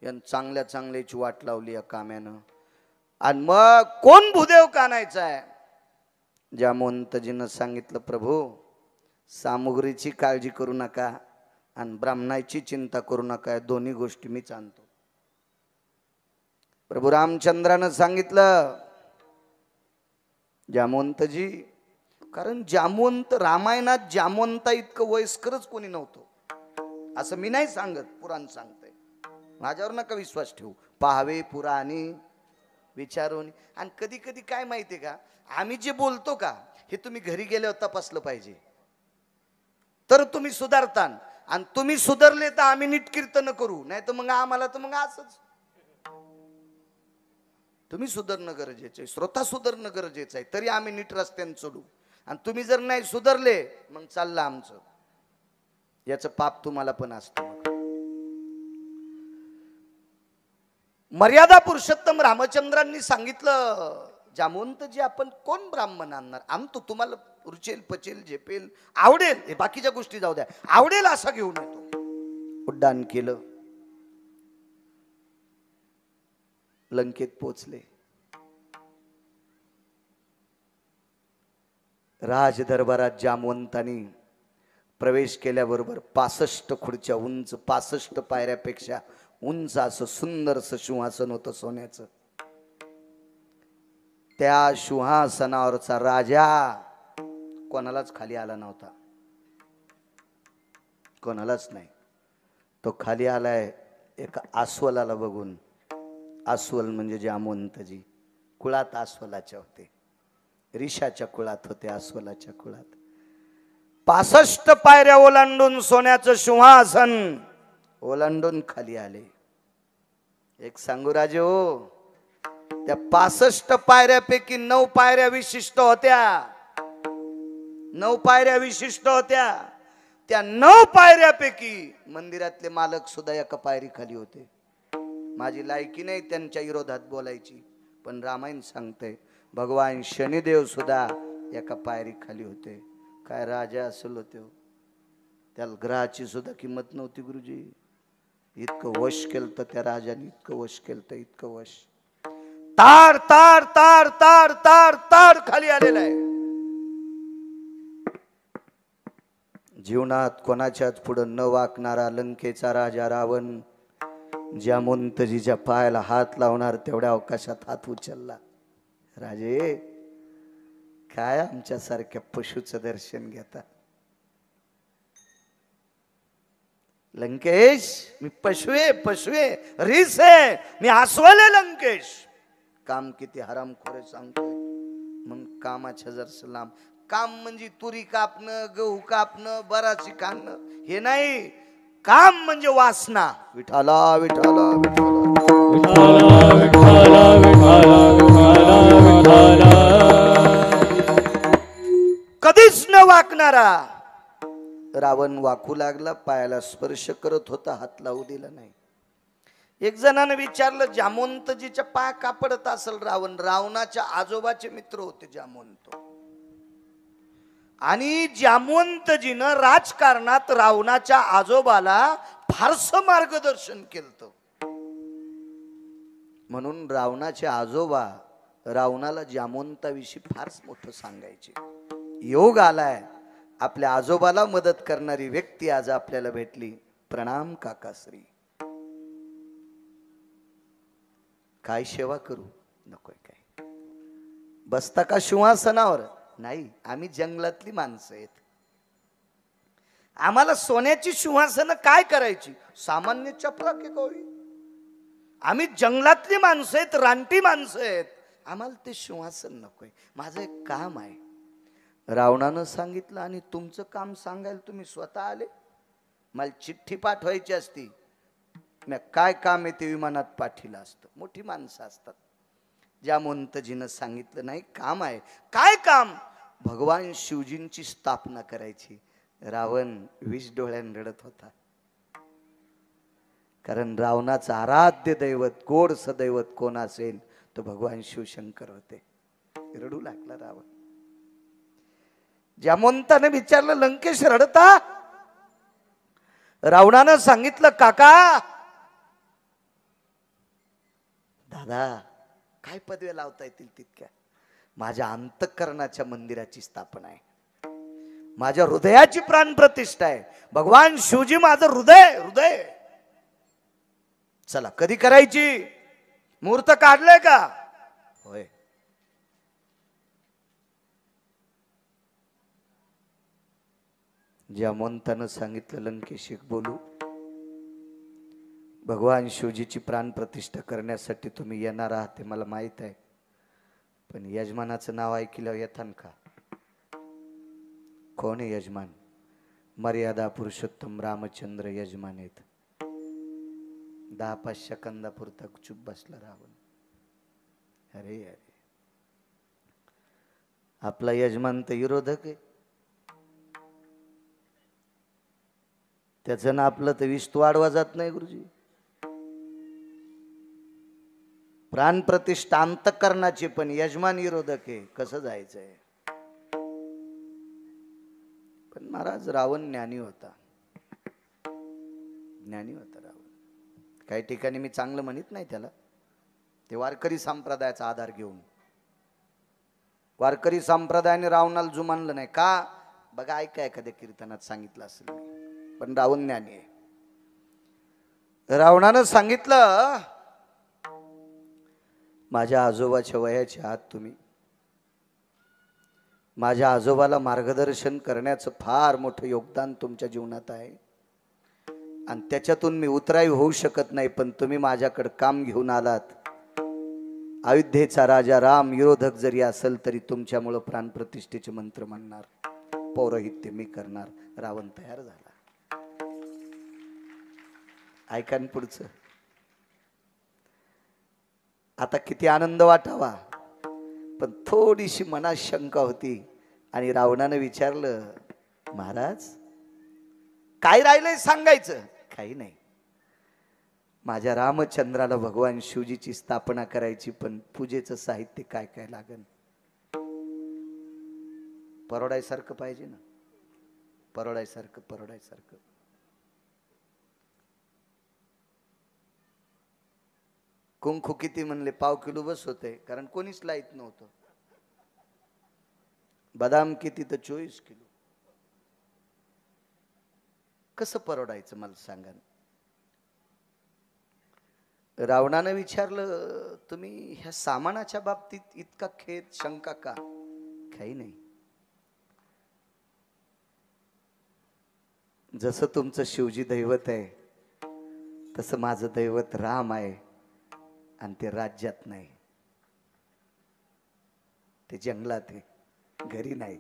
यानं चांगल्या चांगल्याची वाट लावली या काम्यानं. आणि मग कोण भूदेव कानायचा आहे. जामवंतजीनं सांगितलं प्रभू सामुग्रीची काळजी करू नका आणि ब्राह्मणाची चिंता करू नका. दोन्ही गोष्टी मीच आणतो. प्रभू रामचंद्रानं सांगितलं जामवंतजी, कारण जामवंत रामायणात जामवंता इतकं वयस्करच कोणी नव्हतं असं मी नाही सांगत, पुराण सांगतंय. माझ्यावर नका विश्वास ठेवू. पाहावे पुराणे विचारून. आणि कधी कधी काय माहितीये का, आम्ही जे बोलतो का हे तुम्ही घरी गेल्यावर तपासलं पाहिजे, तर तुम्ही सुधारतान. आणि तुम्ही सुधारले तर आम्ही नीट कीर्तन करू, नाही तर मग आम्हाला तर मग असंच. तुम्ही सुधारणं गरजेचं आहे, श्रोता सुधारणं गरजेचं आहे, तरी आम्ही नीट रस्त्याने चढू. आणि तुम्ही जर नाही सुधारले मग चाललं आमचं. याचं पाप तुम्हाला पण असतं. मर्यादा पुरुषोत्तम रामचंद्रांनी सांगितलं जामवंतजी आपण कोण ब्राह्मण आणणार, आणतो तुम्हाला रुचेल पचेल झेपेल आवडेल, हे बाकीच्या गोष्टी जाऊ द्या, आवडेल असा घेऊन येतो. उड्डाण केलं, लंकेत पोचले. राज दरबारात जामवंतानी प्रवेश केल्याबरोबर 65 खुर्च्या उंच, 65 पायऱ्यापेक्षा उंच असं सुंदरसं सिंहासन होतं सोन्याचं. त्या सिंहासनावरचा राजा कोणालाच खाली आला नव्हता, कोणालाच नाही. तो खाली आलाय एका अस्वलाला बघून. अस्वल म्हणजे जामवंतजी. कुळात अस्वलाच्या होते, ऋषाच्या कुळात होते, अस्वलाच्या कुळात. 65 पायऱ्या ओलांडून सोन्याचं सिंहासन ओलांडून खाली आले. एक सांगू राजे हो, त्या 65 पायऱ्यापैकी 9 पायऱ्या विशिष्ट होत्या. 9 पायऱ्या विशिष्ट होत्या. त्या 9 पायऱ्यापैकी मंदिरातले मालक सुद्धा एका पायरी खाली होते. माझी लायकी नाही त्यांच्या विरोधात बोलायची, पण रामायण सांगते भगवान शनिदेव सुद्धा एका पायरी खाली होते. काय राजा असेल होते, त्याला ग्रहाची सुद्धा किंमत नव्हती गुरुजी. इतकं वश केलं तर त्या राजाने, इतकं वश केलं तर इतकं वश. तार तार तार तार तार तार खाली आलेला आहे. जीवनात कोणाच्याच पुढं न वाकणारा लंकेचा राजा रावण जामवंतजीच्या पायाला हात लावणार तेवढ्या अवकाशात हात उचलला. राजे काय आमच्यासारख्या पशुचं दर्शन घेता. लंकेश मी पशुए पशुए रीस आहे, मी अस्वले लंकेश. काम किती हरामखोर सांगतोय. मग कामाच्या जर लांब. काम म्हणजे तुरी कापणं, गहू कापणं, बराची काढणं हे नाही. काम म्हणजे वासना. विठाला विठाला कधीच न वाकणारा रावण वाकू लागला. पायाला स्पर्श करत होता, हात लावू दिला नाही. एक जणानं विचारलं जामवंतजीच्या पाय का पडत असेल रावण. रावणाच्या आजोबाचे मित्र होते जामवंत. आणि जामवंतजीनं राजकारणात रावणाच्या आजोबाला फारसं मार्गदर्शन केलं. म्हणून रावणाचे आजोबा रावणाला जामवंताविषयी फारच मोठं सांगायचे. योग आलाय, आपल्या आजोबाला मदत करणारी व्यक्ती आज आपल्याला भेटली. प्रणाम काकाश्री. काय सेवा करू नकोय काय. बसता का सिंहासनावर नाही, आम्ही जंगलातली माणसं आहेत. आम्हाला सोन्याची सिंहासन काय करायची, सामान्य चपला की कोळी. आम्ही जंगलातली माणसं आहेत, रानटी माणसं आहेत. आम्हाला ते सिंहासन नकोय, माझं एक काम आहे. रावणानं सांगितलं आणि तुमचं काम सांगायला तुम्ही स्वतः आले. मला चिठ्ठी पाठवायची असती, मी काय काम आहे ते विमानात पाठीला असतं. मोठी माणसं असतात. जामवंतजीनं सांगितलं नाही काम आहे. काय काम. भगवान शिवजींची स्थापना करायची. रावण 20 डोळ्यान रडत होता. कारण रावणाचं आराध्य दैवत गोड सदैवत कोण असेल तो भगवान शिवशंकर होते. रडू लागला रावण. जामवंताने विचारलं लंकेश रडता? रावणानं सांगितलं काका दादा काय पदव्या लावता येतील तितक्या. माझ्या अंतःकरणाच्या मंदिराची स्थापना आहे. माझ्या हृदयाची प्राण प्रतिष्ठा आहे. भगवान शिवजी माझं हृदय. चला कधी करायची? मुहूर्त काढलंय का? होय. जामवंतानं सांगितलं लंकेश एक बोलू. भगवान शिवजीची प्राण प्रतिष्ठा करण्यासाठी तुम्ही येणार आहात ते मला माहित आहे. पण यजमानाचं नाव ऐकल्यावर येतान का? कोण आहे यजमान? मर्यादा पुरुषोत्तम रामचंद्र यजमान आहेत. 10-5 सेकंदापुरता चुप बसला रावण. अरे अरे आपला यजमान तर विरोधक आहे. त्याचं ना आपलं तर विस्तू वाढवा जात नाही गुरुजी. प्राण प्रतिष्ठा अंतःकरणाची पण यजमान विरोधक आहे. कसं जायचंय? पण महाराज रावण ज्ञानी होता. रावण. काही ठिकाणी मी चांगलं म्हणत नाही त्याला. ते वारकरी संप्रदायाचा आधार घेऊन वारकरी संप्रदायाने रावणाला जुमानलं नाही का? बघा ऐका एखाद्या कीर्तनात सांगितलं असेल. पण रावण ज्ञानी आहे. रावणानं सांगितलं माझ्या आजोबाच्या वयाचे आहात तुम्ही. माझ्या आजोबाला मार्गदर्शन करण्याचं फार मोठं योगदान तुमच्या जीवनात आहे आणि त्याच्यातून मी उतराई होऊ शकत नाही. पण तुम्ही माझ्याकडे काम घेऊन आलात. अयोध्येचा राजा राम विरोधक जरी असेल तरी तुमच्यामुळं प्राणप्रतिष्ठेचे मंत्र म्हणणार, पौरोहित्य मी करणार. रावण तयार झाला. ऐका पुढचं. आता किती आनंद वाटावा, पण थोडीशी मनात शंका होती. आणि रावणानं विचारलं महाराज काय राहिलंय सांगायचं? काही नाही. माझ्या रामचंद्राला भगवान शिवजीची स्थापना करायची, पण पूजेचं साहित्य काय काय लागेल? परवडायसारखं पाहिजे ना. परवडायसारखं. कुंकू किती म्हणले? पाव किलो बस होते, कारण कोणीच लाईत नव्हतं. बदाम किती? तर 24 किलो. कसं परवडायचं मला सांगा. रावणानं विचारलं तुम्ही ह्या सामानाच्या बाबतीत इतका खेद शंका का? काही नाही. जसं तुमचं शिवजी दैवत आहे तसं माझं दैवत राम आहे. आणि ते राज्यात नाही, ते जंगलात आहे, घरी नाही.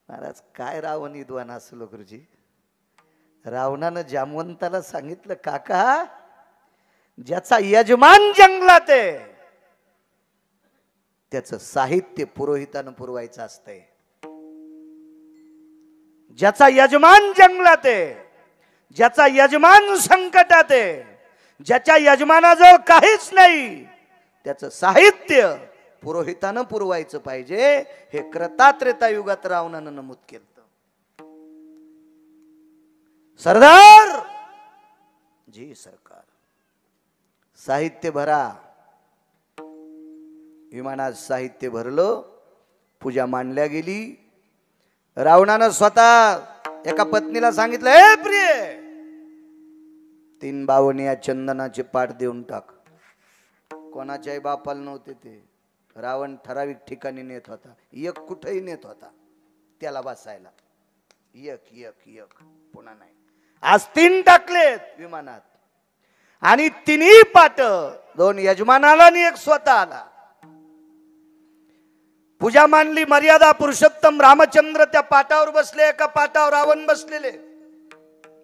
महाराज काय रावण विद्वान असलो गुरुजी. रावणानं जामवंताला सांगितलं काका ज्याचा यजमान जंगलात आहे त्याचं साहित्य पुरोहितानं पुरवायचं असतंय. ज्याचा यजमान जंगलात आहे, ज्याचा यजमान संकटात आहे, ज्याच्या यजमानाजवळ काहीच नाही त्याचं साहित्य पुरोहितानं पुरवायचं पाहिजे. हे त्रेता युगात रावणानं नमूद केलं. सरदार जी सरकार साहित्य भरा. विमानात साहित्य भरलं. पूजा मांडल्या गेली. रावणानं स्वतः एका पत्नीला सांगितलं हे प्रिय 3 बावणी या चंदनाचे पाट देऊन टाक. कोणाच्याही बापाला नव्हते ते. रावण ठराविक ठिकाणी नेत होता. एक कुठेही नेत होता त्याला बसायला. एक पुन्हा नाही. आज 3 टाकलेत विमानात आणि 3ही पाट 2 यजमानाला आणि 1 स्वतः आला. पूजा मांडली. मर्यादा पुरुषोत्तम रामचंद्र त्या पाटावर बसले. एका पाटावर रावण बसलेले.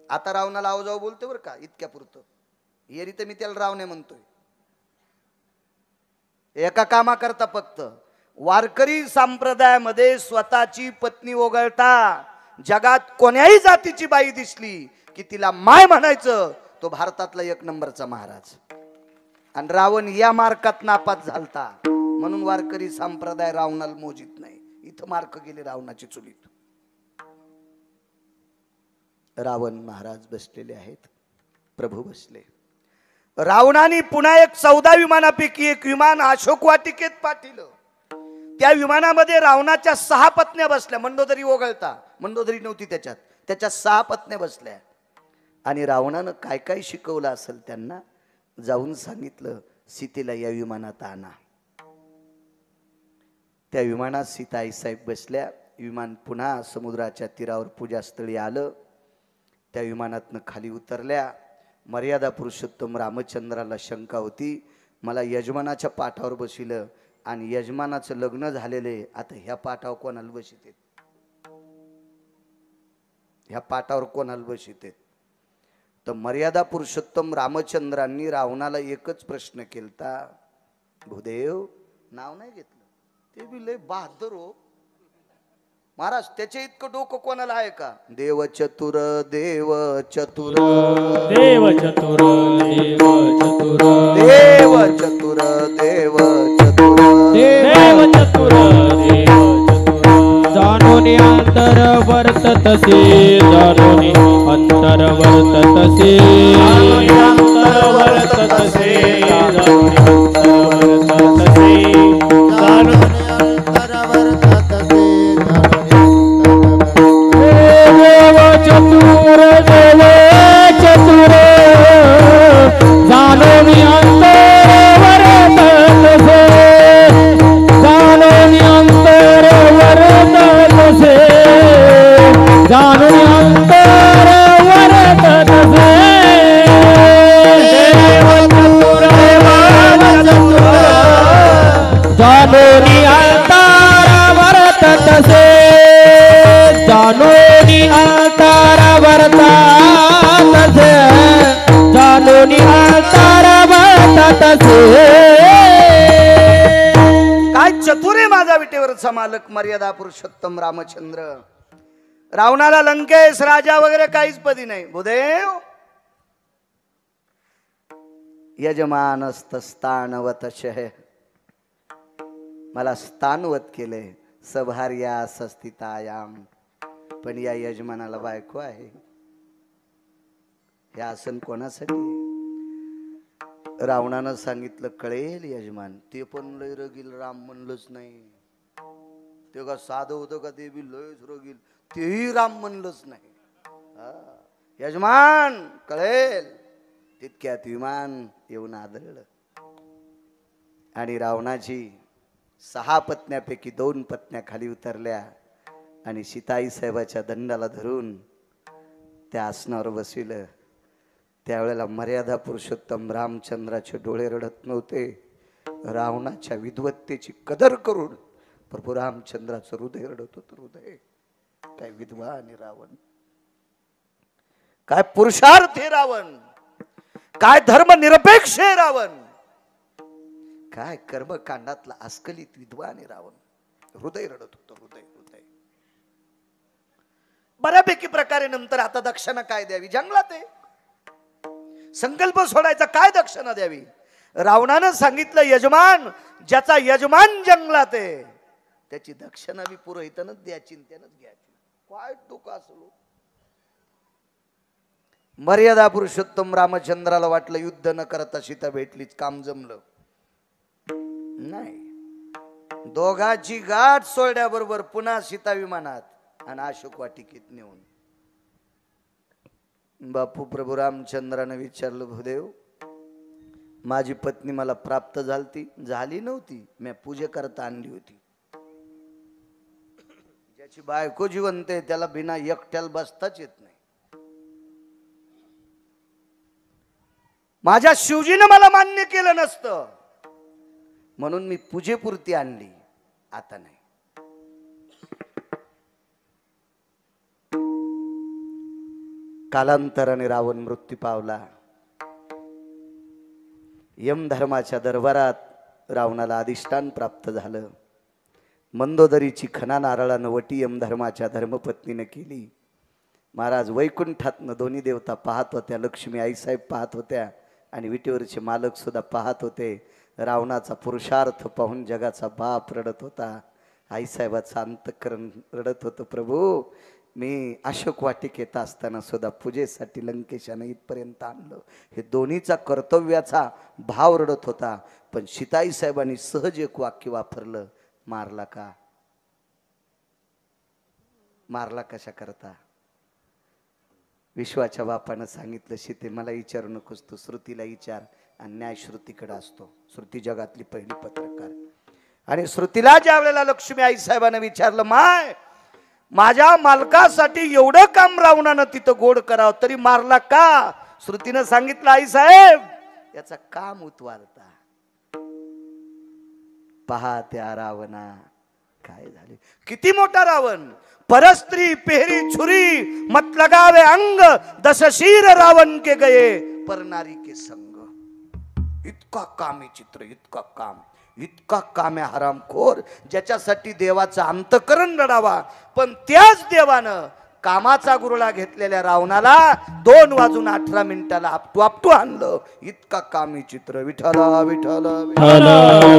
आता रावणाला आव जाऊ बोलते बरं का, इतक्या पुरतं. येरी तर मी त्याला रावणे म्हणतोय. एका कामा करता फक्त वारकरी संप्रदायामध्ये स्वतःची पत्नी ओघळता जगात कोण्याही जातीची बाई दिसली की तिला माय म्हणायचं, तो भारतातला 1 नंबरचा महाराज. आणि रावण या मार्कात नापास झालता, म्हणून वारकरी संप्रदाय रावणाला मोजित नाही. इथं मार्क गेले रावणाची चुलीत. रावण महाराज बसलेले आहेत, प्रभू बसले. रावणाने पुन्हा एक 14 विमानापैकी एक विमान अशोक वाटिकेत पाठवलं. त्या विमानामध्ये रावणाच्या 6 पत्न्या बसल्या. मंडोदरी वगळता, मंडोदरी नव्हती त्याच्यात, त्याच्या 6 पत्न्या बसल्या. आणि रावणानं काय काय शिकवलं असेल त्यांना, जाऊन सांगितलं सीतेला या विमानात आणा. त्या विमानात सीता आईसाहेब बसल्या. विमान पुन्हा समुद्राच्या तीरावर पूजास्थळी आलं. त्या विमानातनं खाली उतरल्या. मर्यादा पुरुषोत्तम रामचंद्राला शंका होती, मला यजमानाच्या पाठावर बसिलं आणि यजमानाचं लग्न झालेले, आता ह्या पाठावर कोणाला बसित, ह्या पाठावर कोणाला बसित. तर मर्यादा पुरुषोत्तम रामचंद्रांनी रावणाला एकच प्रश्न केलता, भूदेव नाव नाही घेतलं, ते बी लय बहादर हो महाराज, त्याचे इतकं डोकं कोणाला आहे का? देव चतुर देव चतुर देव चतुर देव चतुर देव चतुर देव चतुर देव चतुर देव चतुर जाणून अंतर वर्ततसे, जाणून अंतर वर्ततसे, अंतर वर्ततसे जाणून देव चतुर देव चतुर जाणून अंतर वर्ततसे, जाणून अंतर वर्ततसे, जाणून अंतर वर्ततसे. देव चतुर देव चतुर जाणून अंतर वर्ततसे, जाणून अंतर वर्ततसे, जाणून अंतर वर्ततसे. काय चतुर आहे माझा विटेवरचा मालक मर्यादा पुरुषोत्तम रामचंद्र. रावणाला लंकेश राजा वगैरे काहीच पदी नाही. भूदेव यजमानस्तस्तानवतशः, मला स्थानवत केले. सभार्या सस्थितायाम, पण या यजमानाला बायको आहे. हे आसन कोणासाठी? रावणानं सांगितलं कळेल यजमान, ते पण लय रगील, राम म्हणलंच नाही. ते का साधं होतं का, ते बी लयच रगील, तेही राम म्हणलंच नाही. यजमान कळेल. तितक्यात विमान येऊन आदळलं आणि रावणाची 6 पत्न्यापैकी 2 पत्न्या खाली उतरल्या आणि सीताई साहेबाच्या दंडाला धरून त्या आसनावर बसविलं. त्यावेळेला मर्यादा पुरुषोत्तम रामचंद्राचे डोळे रडत नव्हते. रावणाच्या विद्वत्तेची कदर करून प्रभू रामचंद्राचं हृदय रडत होतं. हृदय काय विद्वान आणि रावण, काय पुरुषार्थ हे रावण, काय धर्मनिरपेक्ष हे रावण, काय कर्मकांडातला अस्खलित विद्वान आहे रावण. हृदय रडत होतं. हृदय हृदय बऱ्यापैकी प्रकारे. नंतर आता दक्षिणा काय द्यावी? जंगलात आहे, संकल्प सोडायचा, काय दक्षिणा द्यावी? रावणानं सांगितलं यजमान, ज्याचा यजमान जंगलात आहे त्याची दक्षिणा बी पुरोहितानच द्यायची, त्यानंच घ्यायची. काय डोकं असलो. मर्यादा पुरुषोत्तम रामचंद्राला वाटलं युद्ध न करता सीता भेटलीच, काम जमलं नाही. दोघांची गाठ सोडल्याबरोबर पुन्हा सीता विमानात आणि अशोक वाटिकेत नेऊन. बापू प्रभू रामचंद्रानं विचारलं, भूदेव माझी पत्नी मला प्राप्त झाली नव्हती, मी पूजे करता आणली होती. ज्याची बायको जिवंत आहे त्याला बिना एकट्याला बसताच येत नाही. माझ्या शिवजीनं मला मान्य केलं नसतं म्हणून मी पूजेपुरती आणली, आता नाही. कालांतराने रावण मृत्यू पावला. यम धर्माच्या दरबारात रावणाला अधिष्ठान प्राप्त झालं. मंदोदरीची खना नारळानं वटी यमधर्माच्या धर्मपत्नीने केली. महाराज वैकुंठातनं दोन्ही देवता पाहत होत्या. लक्ष्मी आईसाहेब पाहत होत्या आणि विटेवरचे मालक सुद्धा पाहत होते. रावणाचा पुरुषार्थ पाहून जगाचा बाप रडत होता. आईसाहेबाचं अंतःकरण रडत होतं. प्रभू, मी अशोक वाटिकेत असताना सुद्धा पूजेसाठी लंकेशानं इथपर्यंत आणलं. हे दोन्हीचा कर्तव्याचा भाव रडत होता. पण सीताई साहेबांनी सहज एक वाक्य वापरलं, मारला का? मारला कशा करता? विश्वाच्या बापानं सांगितलं, सीते मला विचारू नकोस, तू श्रुतीला विचार. आणि न्याय श्रुतीकडे असतो. श्रुती जगातली पहिली पत्रकार. आणि श्रुतीला ज्या वेळेला लक्ष्मी आई साहेबांना विचारलं, माय माझ्या मालकासाठी एवढं काम रावणानं तिथं गोड करावं, तरी मारला का? श्रुतीनं सांगितलं, आई साहेब याचा काम उतवालता. पहा त्या रावणा काय झाले. किती मोठा रावण. परस्त्री पेहरी छुरी मत लगावे अंग, दशशीर रावण के गए पर नारी के संग. इतका काम आहे चित्र, इतका काम आहे हरामखोर, ज्याच्यासाठी देवाचं अंतःकरण रडावा. पण त्याच देवानं कामाचा गुरुळा घेतलेल्या रावणाला 2:18 आपटू आणलं. इतका कामी चित्र. विठ्ठला विठ्ठला विठ्ठल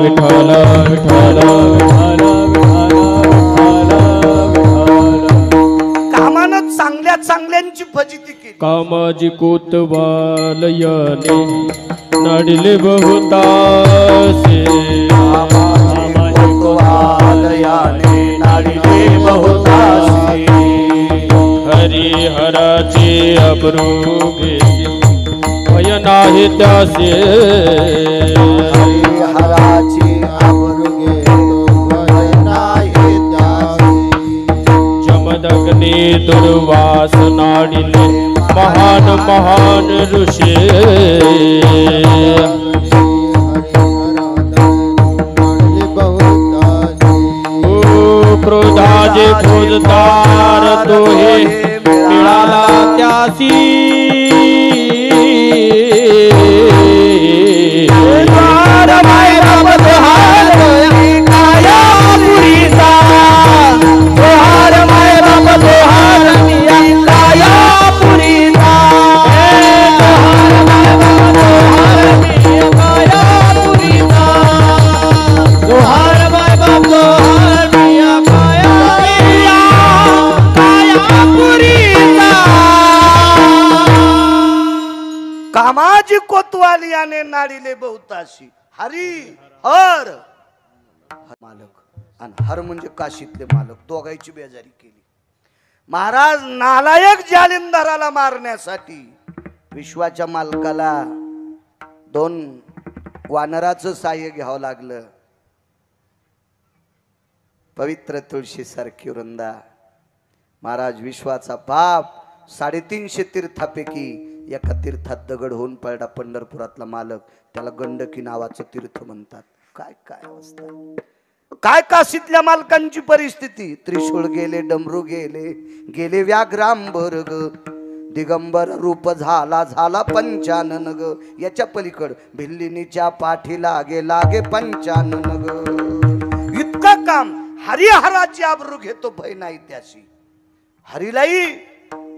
विठ्ठल विठ्ठल कामानं चांगल्यांची फजिती केली. कामाजी कोतवालयाने नाडिले बहुतासे, कोतवालयाने नाडिले बहुतासे. हरिहराचे अब्रू घेसी भय नाही त्यासे, हरिहराची अब्रू भय नाही त्यासे. जमदग्नी दुर्वास नाडिले महान महान ऋषी, क्रोधाचे फौजदार तो हे मिळाला त्यासी. कामाजी कोतवालियाने नाडिले बहुताशी. हरी हर मालक आणि हर म्हणजे काशीतले मालक, दोघांची बेजारी केली. महाराज नालायक जालिंदराला मारण्यासाठी विश्वाच्या मालकाला 2 वानराचं साह्य घ्यावं लागलं. पवित्र तुळशी सारखी वृंदा. महाराज विश्वाचा बाप 350 तीर्थापैकी एका तीर्थात दगड होऊन पडला. पंढरपुरातला मालक, त्याला गंडकी नावाचं तीर्थ म्हणतात. काय काय अवस्था, काय काशीतल्या मालकांची परिस्थिती. त्रिशूळ गेले, डमरू गेले व्याघ्रांबर ग. दिगंबर रूप झाला पंचानन ग. याच्या पलीकड भिल्लिनीच्या पाठी लागे पंचानन ग. इतकं काम. हरिहराची आबरू घेतो भय नाही त्याशी. हरिलाई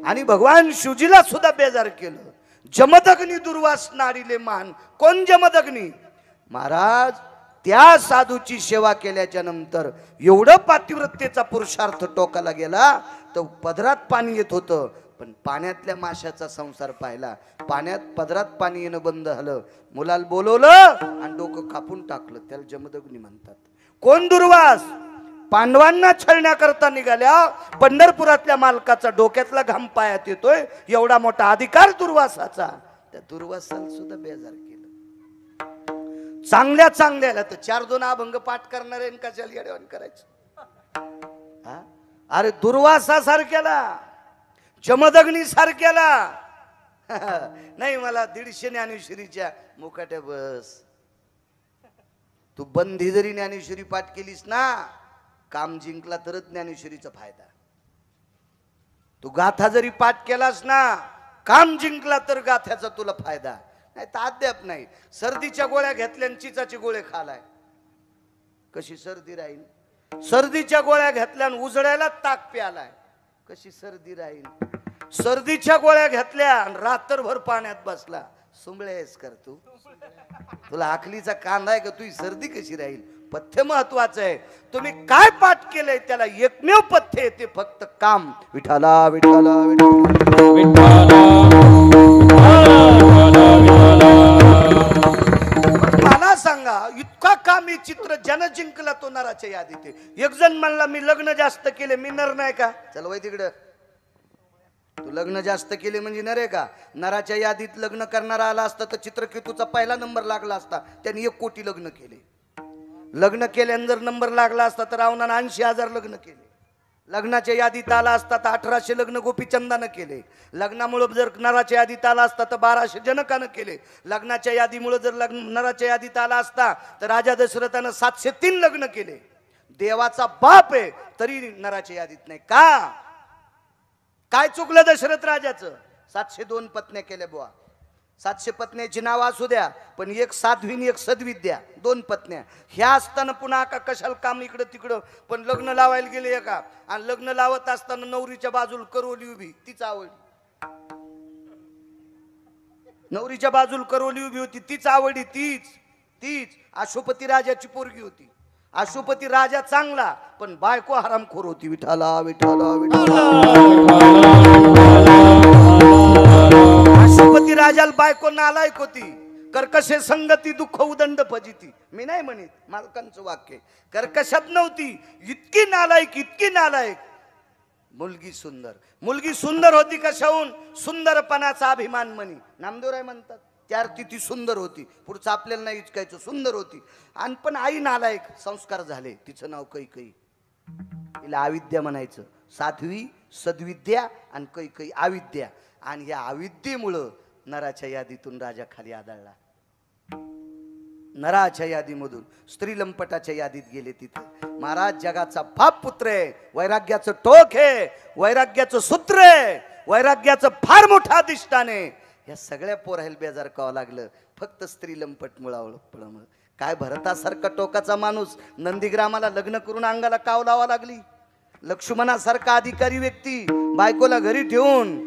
आणि भगवान शिवजीला सुद्धा बेजार केलं. जमदग्नी दुर्वास नाडिले मान. कोण जमदग्नी? महाराज त्या साधूची सेवा केल्याच्या नंतर एवढं पातिव्रत्येचा पुरुषार्थ टोकाला गेला तर पदरात पाणी येत होतं. पण पाण्यातल्या माशाचा संसार पाहिला. पदरात पाणी येणं बंद झालं. मुलाला बोलवलं आणि डोकं कापून टाकलं. त्याला जमदग्नी म्हणतात. कोण? दुर्वास. पांडवांना छळण्याकरता निघाल्या. पंढरपुरातल्या मालकाचा डोक्यातला घाम पायात येतोय. एवढा मोठा अधिकार दुर्वासाचा. त्या दुर्वासाला सुद्धा बेजार केलं. चांगल्याला तर 4-2 अभंग पाठ करणारे कशाला येड्यावानी करायचं. अरे दुर्वासा सारख्याला, जमदग्नी सारख्याला नाही. मला 150 ज्ञानेश्वरीच्या मुकाट्या बस. तू बंधी जरी ज्ञानेश्वरी पाठ केलीस ना, काम जिंकला तरच ज्ञानेश्वरीचा फायदा. तू गाथा जरी पाठ केलास ना, काम जिंकला तर गाथ्याचा तुला फायदा. नाही तर अद्याप नाही. सर्दीच्या गोळ्या घेतल्या आणि चिचाची गोळे खालाय, कशी सर्दी राहील. सर्दीच्या गोळ्या घेतल्या आणि उजळ्याला ताक प्यालाय. कशी सर्दी राहील? सर्दीच्या गोळ्या घेतल्या आणि रात्रभर पाण्यात बसला. सुंबळेस कर तू, तुला आखलीचा कांदा आहे का? तुझी सर्दी कशी राहील? पथ्य महत्वाचं आहे. तुम्ही काय पाठ केलंय त्याला एकमेव पथ्य आहे, ते फक्त काम. विठाला विठाला विठाला. मला सांगा, इतका कामी चित्र ज्यानं जिंकला तो नराच्या यादीत आहे. एक जण म्हणला मी लग्न जास्त केले, मी नर नाही का? चल वय तिकडं. तू लग्न जास्त केले म्हणजे नर आहे का? नराच्या यादीत लग्न करणारा आला असता तर चित्रकेतूचा पहिला नंबर लागला असता. त्यांनी 1 कोटी लग्न केले. लग्न केल्यानं जर नंबर लागला असता तर रावणानं 80,000 लग्न केले. लग्नाच्या यादीत आला असता तर 1800 लग्न गोपीचंदानं केले. लग्नामुळे जर नराच्या यादीत आला असता तर 1200 जनकानं केले. लग्नाच्या यादीमुळे जर नराच्या यादीत आला असता तर राजा दशरथानं 703 लग्न केले. देवाचा बाप आहे तरी नराच्या यादीत नाही का? काय चुकलं दशरथ राजाचं? 702 पत्न्या केल्या बुवा. 700 पत्न्याची नाव असू द्या, पण एक साध्वीन एक सद्विद्या, 2 पत्न्या. ह्या असताना पुन्हा का कशाला काम इकडं तिकडं? पण लग्न लावायला गेले का? आणि लग्न लावत असताना नवरीच्या बाजूला करोली उभी, तीच आवडली. नवरीच्या बाजूला करोली उभी होती, तीच आवडली. तीच अशोपती राजाची पोरगी होती. अशोपती राजा चांगला पण बायको हरामखोर होती. विठाला विठाला विठाला. अशोपती राजाला बायको नालायक होती. कर्कशे संगती दुःख उदंड फजिती. मी नाही म्हणत, मालकांचं वाक्य. कर्कशात नव्हती, इतकी नालायक. मुलगी सुंदर होती. कशाहून? सुंदरपणाचा अभिमान म्हणी. नामदेवराय म्हणतात त्यार्थी ती सुंदर होती. पुढचं आपल्याला नाही इचकायचं. सुंदर होती. आणि पण आई नालायक. संस्कार झाले. तिचं नाव कैकई. तिला अविद्या म्हणायचं. साध्वी सद्विद्या आणि कैकई अविद्या. आणि या अविद्येमुळं नराच्या यादीतून राजा खाली आदळला. नराच्या यादीमधून स्त्री लंपटाच्या यादीत गेले. तिथे महाराज जगाचा बाप पुत्र आहे. वैराग्याचं टोक आहे, वैराग्याचं सूत्र आहे, वैराग्याचं फार मोठं अधिष्ठान आहे. या सगळ्या पोरायला बेजार कावं लागलं फक्त स्त्री लंपट मुळावळं. काय भरतासारखा टोकाचा माणूस नंदीग्रामाला लग्न करून अंगाला काव लावा लागली. लक्ष्मणासारखा अधिकारी व्यक्ती बायकोला घरी ठेवून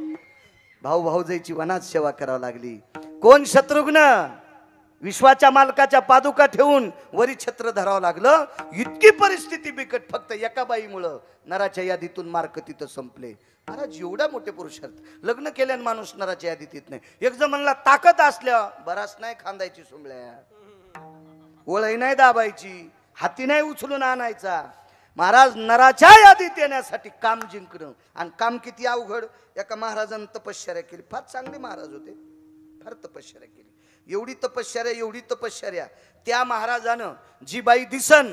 भाऊजाईची वनात सेवा करावी लागली. कोण? शत्रुघ्न. विश्वाच्या मालकाच्या पादुका ठेवून वरी छत्र धरावं लागलं. इतकी परिस्थिती बिकट फक्त एका बाईमुळं. नराच्या यादीतून मार्क तिथं संपले. महाराज एवढ्या मोठे पुरुषार्थ. लग्न केल्यानं माणूस नराच्या यादीत येत नाही. एक जण म्हणला ताकद असल्या बराच नाही खांदायची सुंबळ्या, ओळही नाही दाबायची, हाती नाही उचलून आणायचा. महाराज नराच्या यादीत येण्यासाठी काम जिंकणं. आणि काम किती अवघड. एका महाराजानं तपश्चर्या केली. फार चांगले महाराज होते. फार तपश्चर्या केली. एवढी तपश्चर्या त्या महाराजानं जी बाई दिसन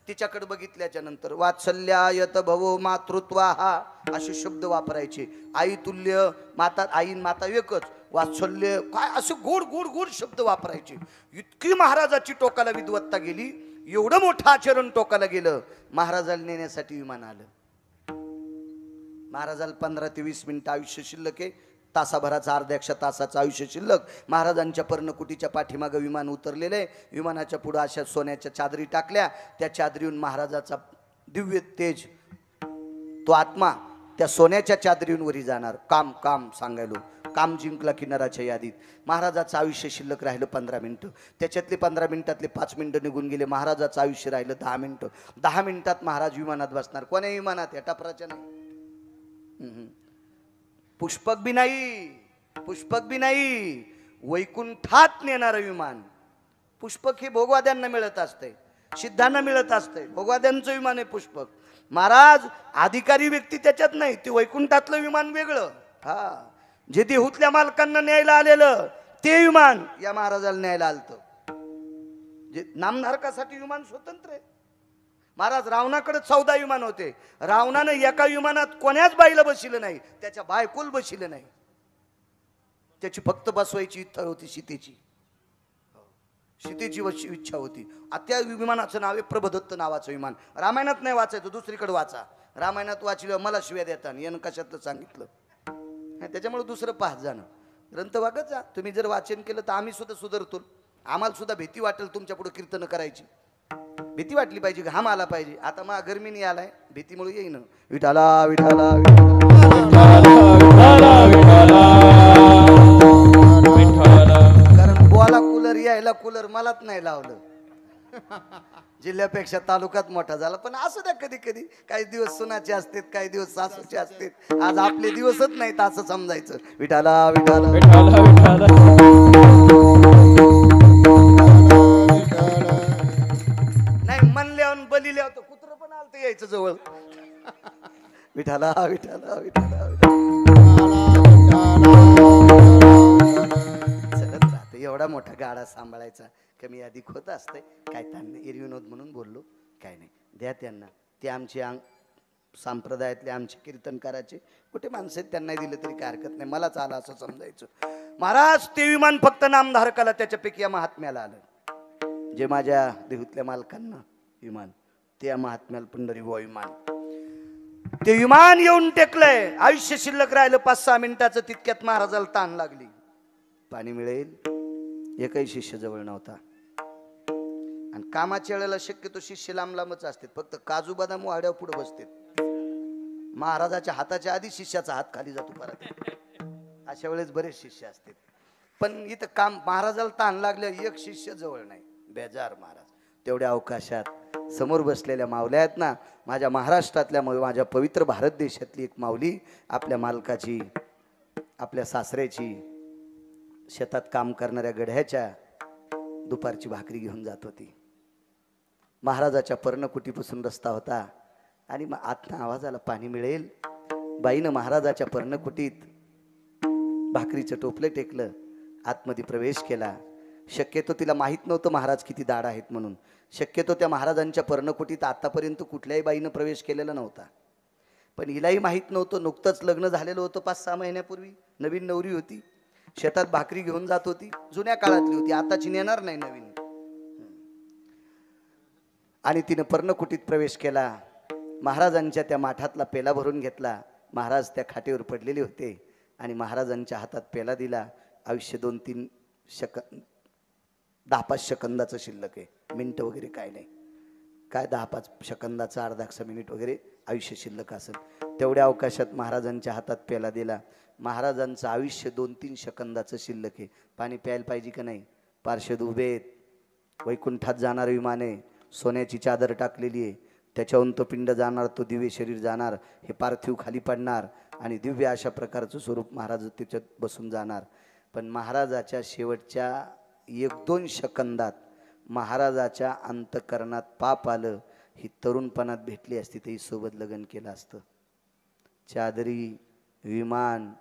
तिच्याकडे बघितल्याच्या नंतर वात्सल्यायत भवो मातृत्वाहा असे शब्द वापरायचे. आई तुल्य माता, आईन माता एकच. वात्सल्य काय असे गोड गोड गोड शब्द वापरायचे. इतकी महाराजाची टोकाला विद्वत्ता गेली. एवढं मोठं आचरण टोकाला गेलं. महाराजाला नेण्यासाठी विमान आलं. महाराजाला 15 ते 20 मिनिटं आयुष्य शिल्लक आहे. तासाभराचा अर्ध्या तासाचं आयुष्य शिल्लक. महाराजांच्या पर्णकुटीच्या पाठीमागं विमान उतरलेलं आहे. विमानाच्या पुढं अशा सोन्याच्या चादरी टाकल्या. त्या चादरीहून महाराजाचा दिव्य तेज, तो आत्मा त्या सोन्याच्या चादरीहून वरी जाणार. काम सांगायलो. काम जिंकला की नराच्या यादीत. महाराजाचं आयुष्य शिल्लक राहिलं 15 मिनिटं. त्याच्यातले 15 मिनिटातले 5 मिनिटं निघून गेले. महाराजाचं आयुष्य राहिलं 10 मिनिटं. 10 मिनिटात महाराज विमानात बसणार. कोण्या विमानात? या टपराच्या नाही. पुष्पक बी नाही. वैकुंठात नेणारं विमान. पुष्पक हे भोगवाद्यांना मिळत असते, सिद्धांना मिळत असते. भोगवाद्यांचं विमान आहे पुष्पक. महाराज अधिकारी व्यक्ती त्याच्यात नाही. ते वैकुंठातलं विमान वेगळं. हा, जे देहूतल्या मालकांना न्यायला आलेलं ते विमान या महाराजाला न्यायला आलतं. जे नामधारकासाठी विमान स्वतंत्र आहे. महाराज रावणाकडे 14 विमान होते. रावणानं एका विमानात कोण्याच बाईला बसिलं नाही. त्याच्या बायकोल बसिलं नाही. त्याची फक्त बसवायची इच्छा होती सीतेची. इच्छा होती. त्या विमानाचं नाव आहे प्रभदत्त नावाचं विमान. रामायणात नाही वाचायचं, दुसरीकडे वाचा. रामायणात वाचलं मला शिव्या देतात यानं कशातलं सांगितलं. त्याच्यामुळे दुसरं पाहत जाणं. ग्रंथ वागत जा. तुम्ही जर वाचन केलं तर आम्ही सुद्धा सुधारतो. आम्हाला सुद्धा भीती वाटेल तुमच्या पुढे कीर्तन करायची. भीती वाटली पाहिजे, घाम आला पाहिजे. आता मा गरमीने आलाय, भीतीमुळे येईन. विठाला विठाला कारण बोला कूलर यायला कूलर मलाच नाही लावलं. जिल्ह्यापेक्षा तालुक्यात मोठा झाला. पण असू द्या, कधी कधी काही दिवस सुनाचे असतात, काही दिवस सासूचे असतात. आज आपले दिवसच नाहीत असं समजायचं. विठाला विठाला नाही म्हणल्यावर बली लिहावं तर कुत्र पण आलतं यायचं जवळ. विठाला विठाला विठाला चलत राहतं. एवढा मोठा गाडा सांभाळायचा कमी अधिक होत असतंय. काय त्यांना एरविनोद म्हणून बोललो, काय नाही. द्या त्यांना. ते आमचे संप्रदायातले आमचे कीर्तनकाराचे कुठे माणसं आहेत, त्यांना दिलं तरी काय हरकत नाही. मलाच आलं असं समजायचं. महाराज ते विमान फक्त नामधारकाला त्याच्यापैकी या महात्म्याला आलं. जे माझ्या देहूतल्या मालकांना विमान, ते या महात्म्याला पंढरी विमान, ते विमान येऊन टेकलंय. आयुष्य शिल्लक राहिलं 5-6 मिनिटाचं. तितक्यात महाराजाला ताण लागली. पाणी मिळेल, एकही शिष्य जवळ नव्हता. आणि कामाच्या वेळेला शक्यतो शिष्य लांब लांबच असतात. फक्त काजू बदाम वाड्यावर पुढे बसतात. महाराजाच्या हाताच्या आधी शिष्याचा हात खाली जातो परत. अशा वेळेस बरेच शिष्य असतात. पण इथं काम महाराजाला ताण लागल्या, एक शिष्य जवळ नाही. बेजार महाराज. तेवढ्या अवकाशात समोर बसलेल्या माऊल्या आहेत ना, माझ्या महाराष्ट्रातल्या, माझ्या पवित्र भारत देशातली एक माऊली आपल्या मालकाची, आपल्या सासऱ्याची, शेतात काम करणाऱ्या गड्ह्याच्या दुपारची भाकरी घेऊन जात होती. महाराजाच्या पर्णकुटीपासून रस्ता होता आणि मग आतनं आवाज आला, पाणी मिळेल. बाईनं महाराजाच्या पर्णकुटीत भाकरीचं टोपलं टेकलं, आतमध्ये प्रवेश केला. शक्यतो तिला माहीत नव्हतं महाराज किती दाढ आहेत म्हणून. शक्यतो त्या महाराजांच्या पर्णकुटीत आतापर्यंत कुठल्याही बाईनं प्रवेश केलेला नव्हता. पण हिलाही माहीत नव्हतं. नुकतंच लग्न झालेलं होतं 5-6 महिन्यापूर्वी. नवीन नवरी होती. शेतात भाकरी घेऊन जात होती. जुन्या काळातली होती, आताची नेणार नाही नवीन. आणि तिनं पर्णकुटीत प्रवेश केला. महाराजांच्या त्या माठातला पेला भरून घेतला. महाराज त्या खाटेवर पडलेले होते आणि महाराजांच्या हातात पेला दिला. आयुष्य 2-3 10-5 सेकंदाचं शिल्लक आहे. मिनिटं वगैरे काय नाही. काय 10-5 सेकंदाचं, अर्धा मिनिट वगैरे आयुष्य शिल्लक असेल. तेवढ्या अवकाशात महाराजांच्या हातात पेला दिला. महाराजांचं आयुष्य 2-3 सेकंदाचं शिल्लक आहे. पाणी प्यायला पाहिजे का नाही. पार्षद उभे आहेत. वैकुंठात जाणार विमान आहे. सोन्याची चादर टाकलेली आहे. त्याच्याहून तो पिंड जाणार, तो दिव्य शरीर जाणार. हे पार्थिव खाली पडणार आणि दिव्य अशा प्रकारचं स्वरूप महाराज त्याच्यात बसून जाणार. पण महाराजाच्या शेवटच्या 1-2 सेकंदात महाराजाच्या अंतकरणात पाप आलं. ही तरुणपणात भेटली असती तरी सोबत लग्न केलं असतं. चादरी, विमान,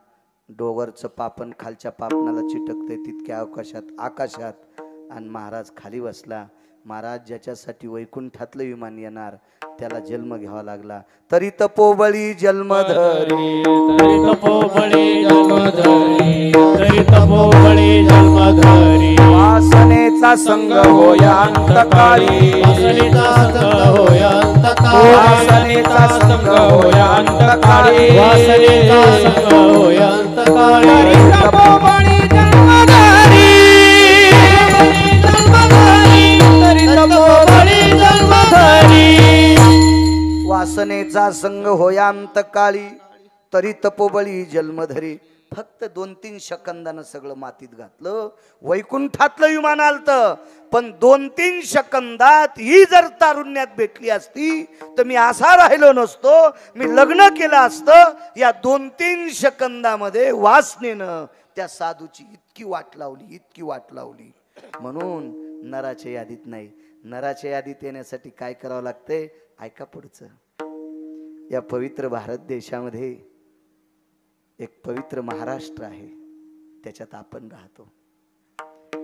डोगरचं पापण खालच्या पापणाला चिटकते तितक्या अवकाशात आकाशात. आणि महाराज खाली बसला. महाराज ज्याच्यासाठी वैकुंठातलं विमान येणार त्याला जन्म घ्यावा लागला. तरी तपोबळी जन्मधरी, तरी तपोबळी जन्मधरी, तरी तपोबळी जन्मधरी. वासनेचा संग होया अंतकाळी, वासनेचा संग होया अंतकाळी, वासनेचा संग होया अंतकाळी, वासनेचा संग होया अंतकाळी. तरी तपोबळी जन्मधरी, तरी तपोबळी जन्मधरी. वासनेचा संग होयांतकाळी, तरी तपोबळी जन्मधरी. फक्त 2-3 सेकंदानं सगळं मातीत घातलं. वैकुंठातलं विमान आलतं. पण 2-3 सेकंदात ही जर तारुण्यात भेटली असती तर मी असा राहिलो नसतो. मी लग्न केलं असतं. या 2-3 सेकंदामध्ये वासनेनं त्या साधूची इतकी वाट लावली, इतकी वाट लावली. म्हणून नराच्या यादीत नाही. नराच्या यादीत येण्यासाठी काय करावं लागतंय, ऐका पुढचं. या पवित्र भारत देशामध्ये एक पवित्र महाराष्ट्र आहे, त्याच्यात आपण राहतो.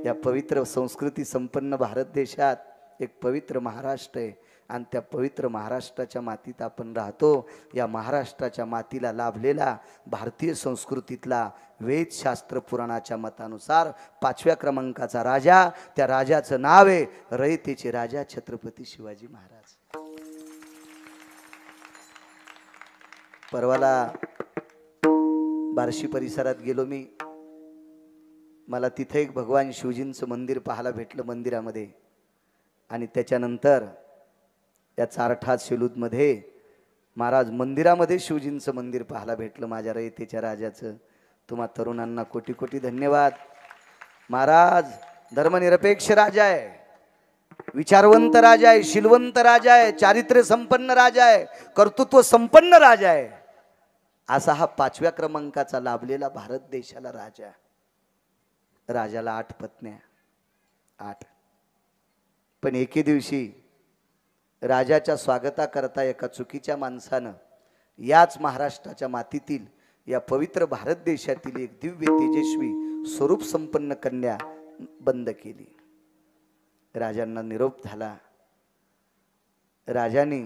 या पवित्र संस्कृती संपन्न भारत देशात एक पवित्र महाराष्ट्र आहे आणि त्या पवित्र महाराष्ट्राच्या मातीत आपण राहतो. या महाराष्ट्राच्या मातीला लाभलेला भारतीय संस्कृतीतला वेदशास्त्र पुराणाच्या मतानुसार 5व्या क्रमांकाचा राजा, त्या राजाचं नाव आहे रयतेचे राजा छत्रपती शिवाजी महाराज. परवाला बार्शी परिसरात गेलो मी. मला तिथे एक भगवान शिवजींचं मंदिर पाहायला भेटलं मंदिरामध्ये. आणि त्याच्यानंतर या चारठा सेलूतमध्ये महाराज मंदिरामध्ये शिवजींचं मंदिर पाहायला भेटलं माझ्या रयतेच्या राजाचं. तुम्हा तरुणांना कोटी कोटी धन्यवाद. महाराज धर्मनिरपेक्ष राजा आहे, विचारवंत राजा आहे, शीलवंत राजा आहे, चारित्र्य संपन्न राजा आहे, कर्तृत्व संपन्न राजा आहे. असा हा 5व्या क्रमांकाचा लाभलेला भारत देशाला राजा. राजाला 8 पत्न्या, 8. पण एके दिवशी राजाच्या स्वागताकरता एका चुकीच्या माणसानं याच महाराष्ट्राच्या मातीतील या पवित्र भारत देशातील एक दिव्य तेजस्वी स्वरूप संपन्न कन्या बंद केली. राजांना निरोप झाला. राजाने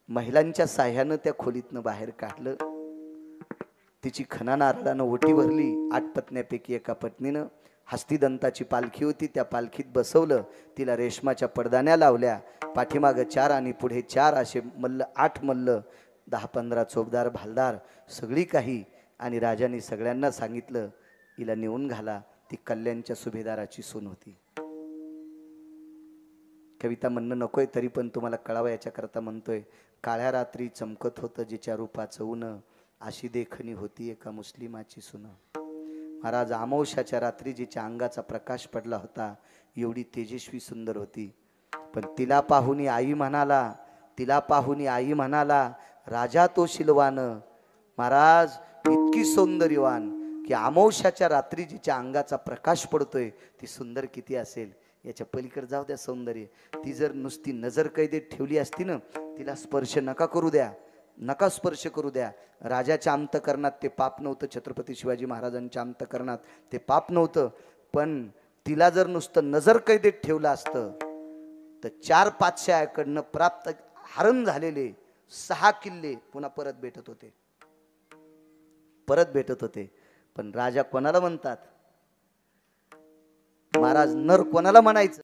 महिलांच्या साह्यानं त्या खोलीतनं बाहेर काढलं. तिची खणा नारळानं ओटी भरली. 8 पत्न्यापैकी एका पत्नीनं हस्तिदंताची पालखी होती, त्या पालखीत बसवलं. तिला रेशमाच्या पडदाण्या लावल्या. पाठीमागं 4 आणि पुढे 4 असे मल्ल, 8 मल्ल, 10-15 चोपदार भालदार सगळी काही. आणि राजाने सगळ्यांना सांगितलं हिला नेऊन घाला. ती कल्याणच्या सुभेदाराची सून होती. कविता म्हणणं नकोय, तरी पण तुम्हाला कळावं याच्याकरता म्हणतोय. काळ्या रात्री चमकत होतं जिच्या रूपाचं ऊन, अशी देखणी होती एका मुस्लिमाची सून. महाराज अमावस्याच्या रात्री जिच्या अंगाचा प्रकाश पडला होता, एवढी तेजस्वी सुंदर होती. पण तिला पाहुनी आई म्हणाला, तिला पाहुनी आई म्हणाला, राजा तो शिलवान. महाराज इतकी सौंदर्यवान की अमावस्याच्या रात्री जिच्या अंगाचा प्रकाश पडतोय ती सुंदर किती असेल याच्या पलीकडे जाऊ द्या सौंदर्य. ती जर नुसती नजर कैदेत ठेवली असती ना, तिला स्पर्श नका करू द्या, नका स्पर्श करू द्या. राजाच्या अंतकरणात ते पाप नव्हतं, छत्रपती शिवाजी महाराजांच्या अंतकरणात ते पाप नव्हतं. पण तिला जर नुसतं नजर कैदेत ठेवलं असतं तर 4 पातशाह्याकडनं प्राप्त हरण झालेले 6 किल्ले पुन्हा परत भेटत होते, परत भेटत होते. पण राजा कोणाला म्हणतात महाराज, नर कोणाला म्हणायचं?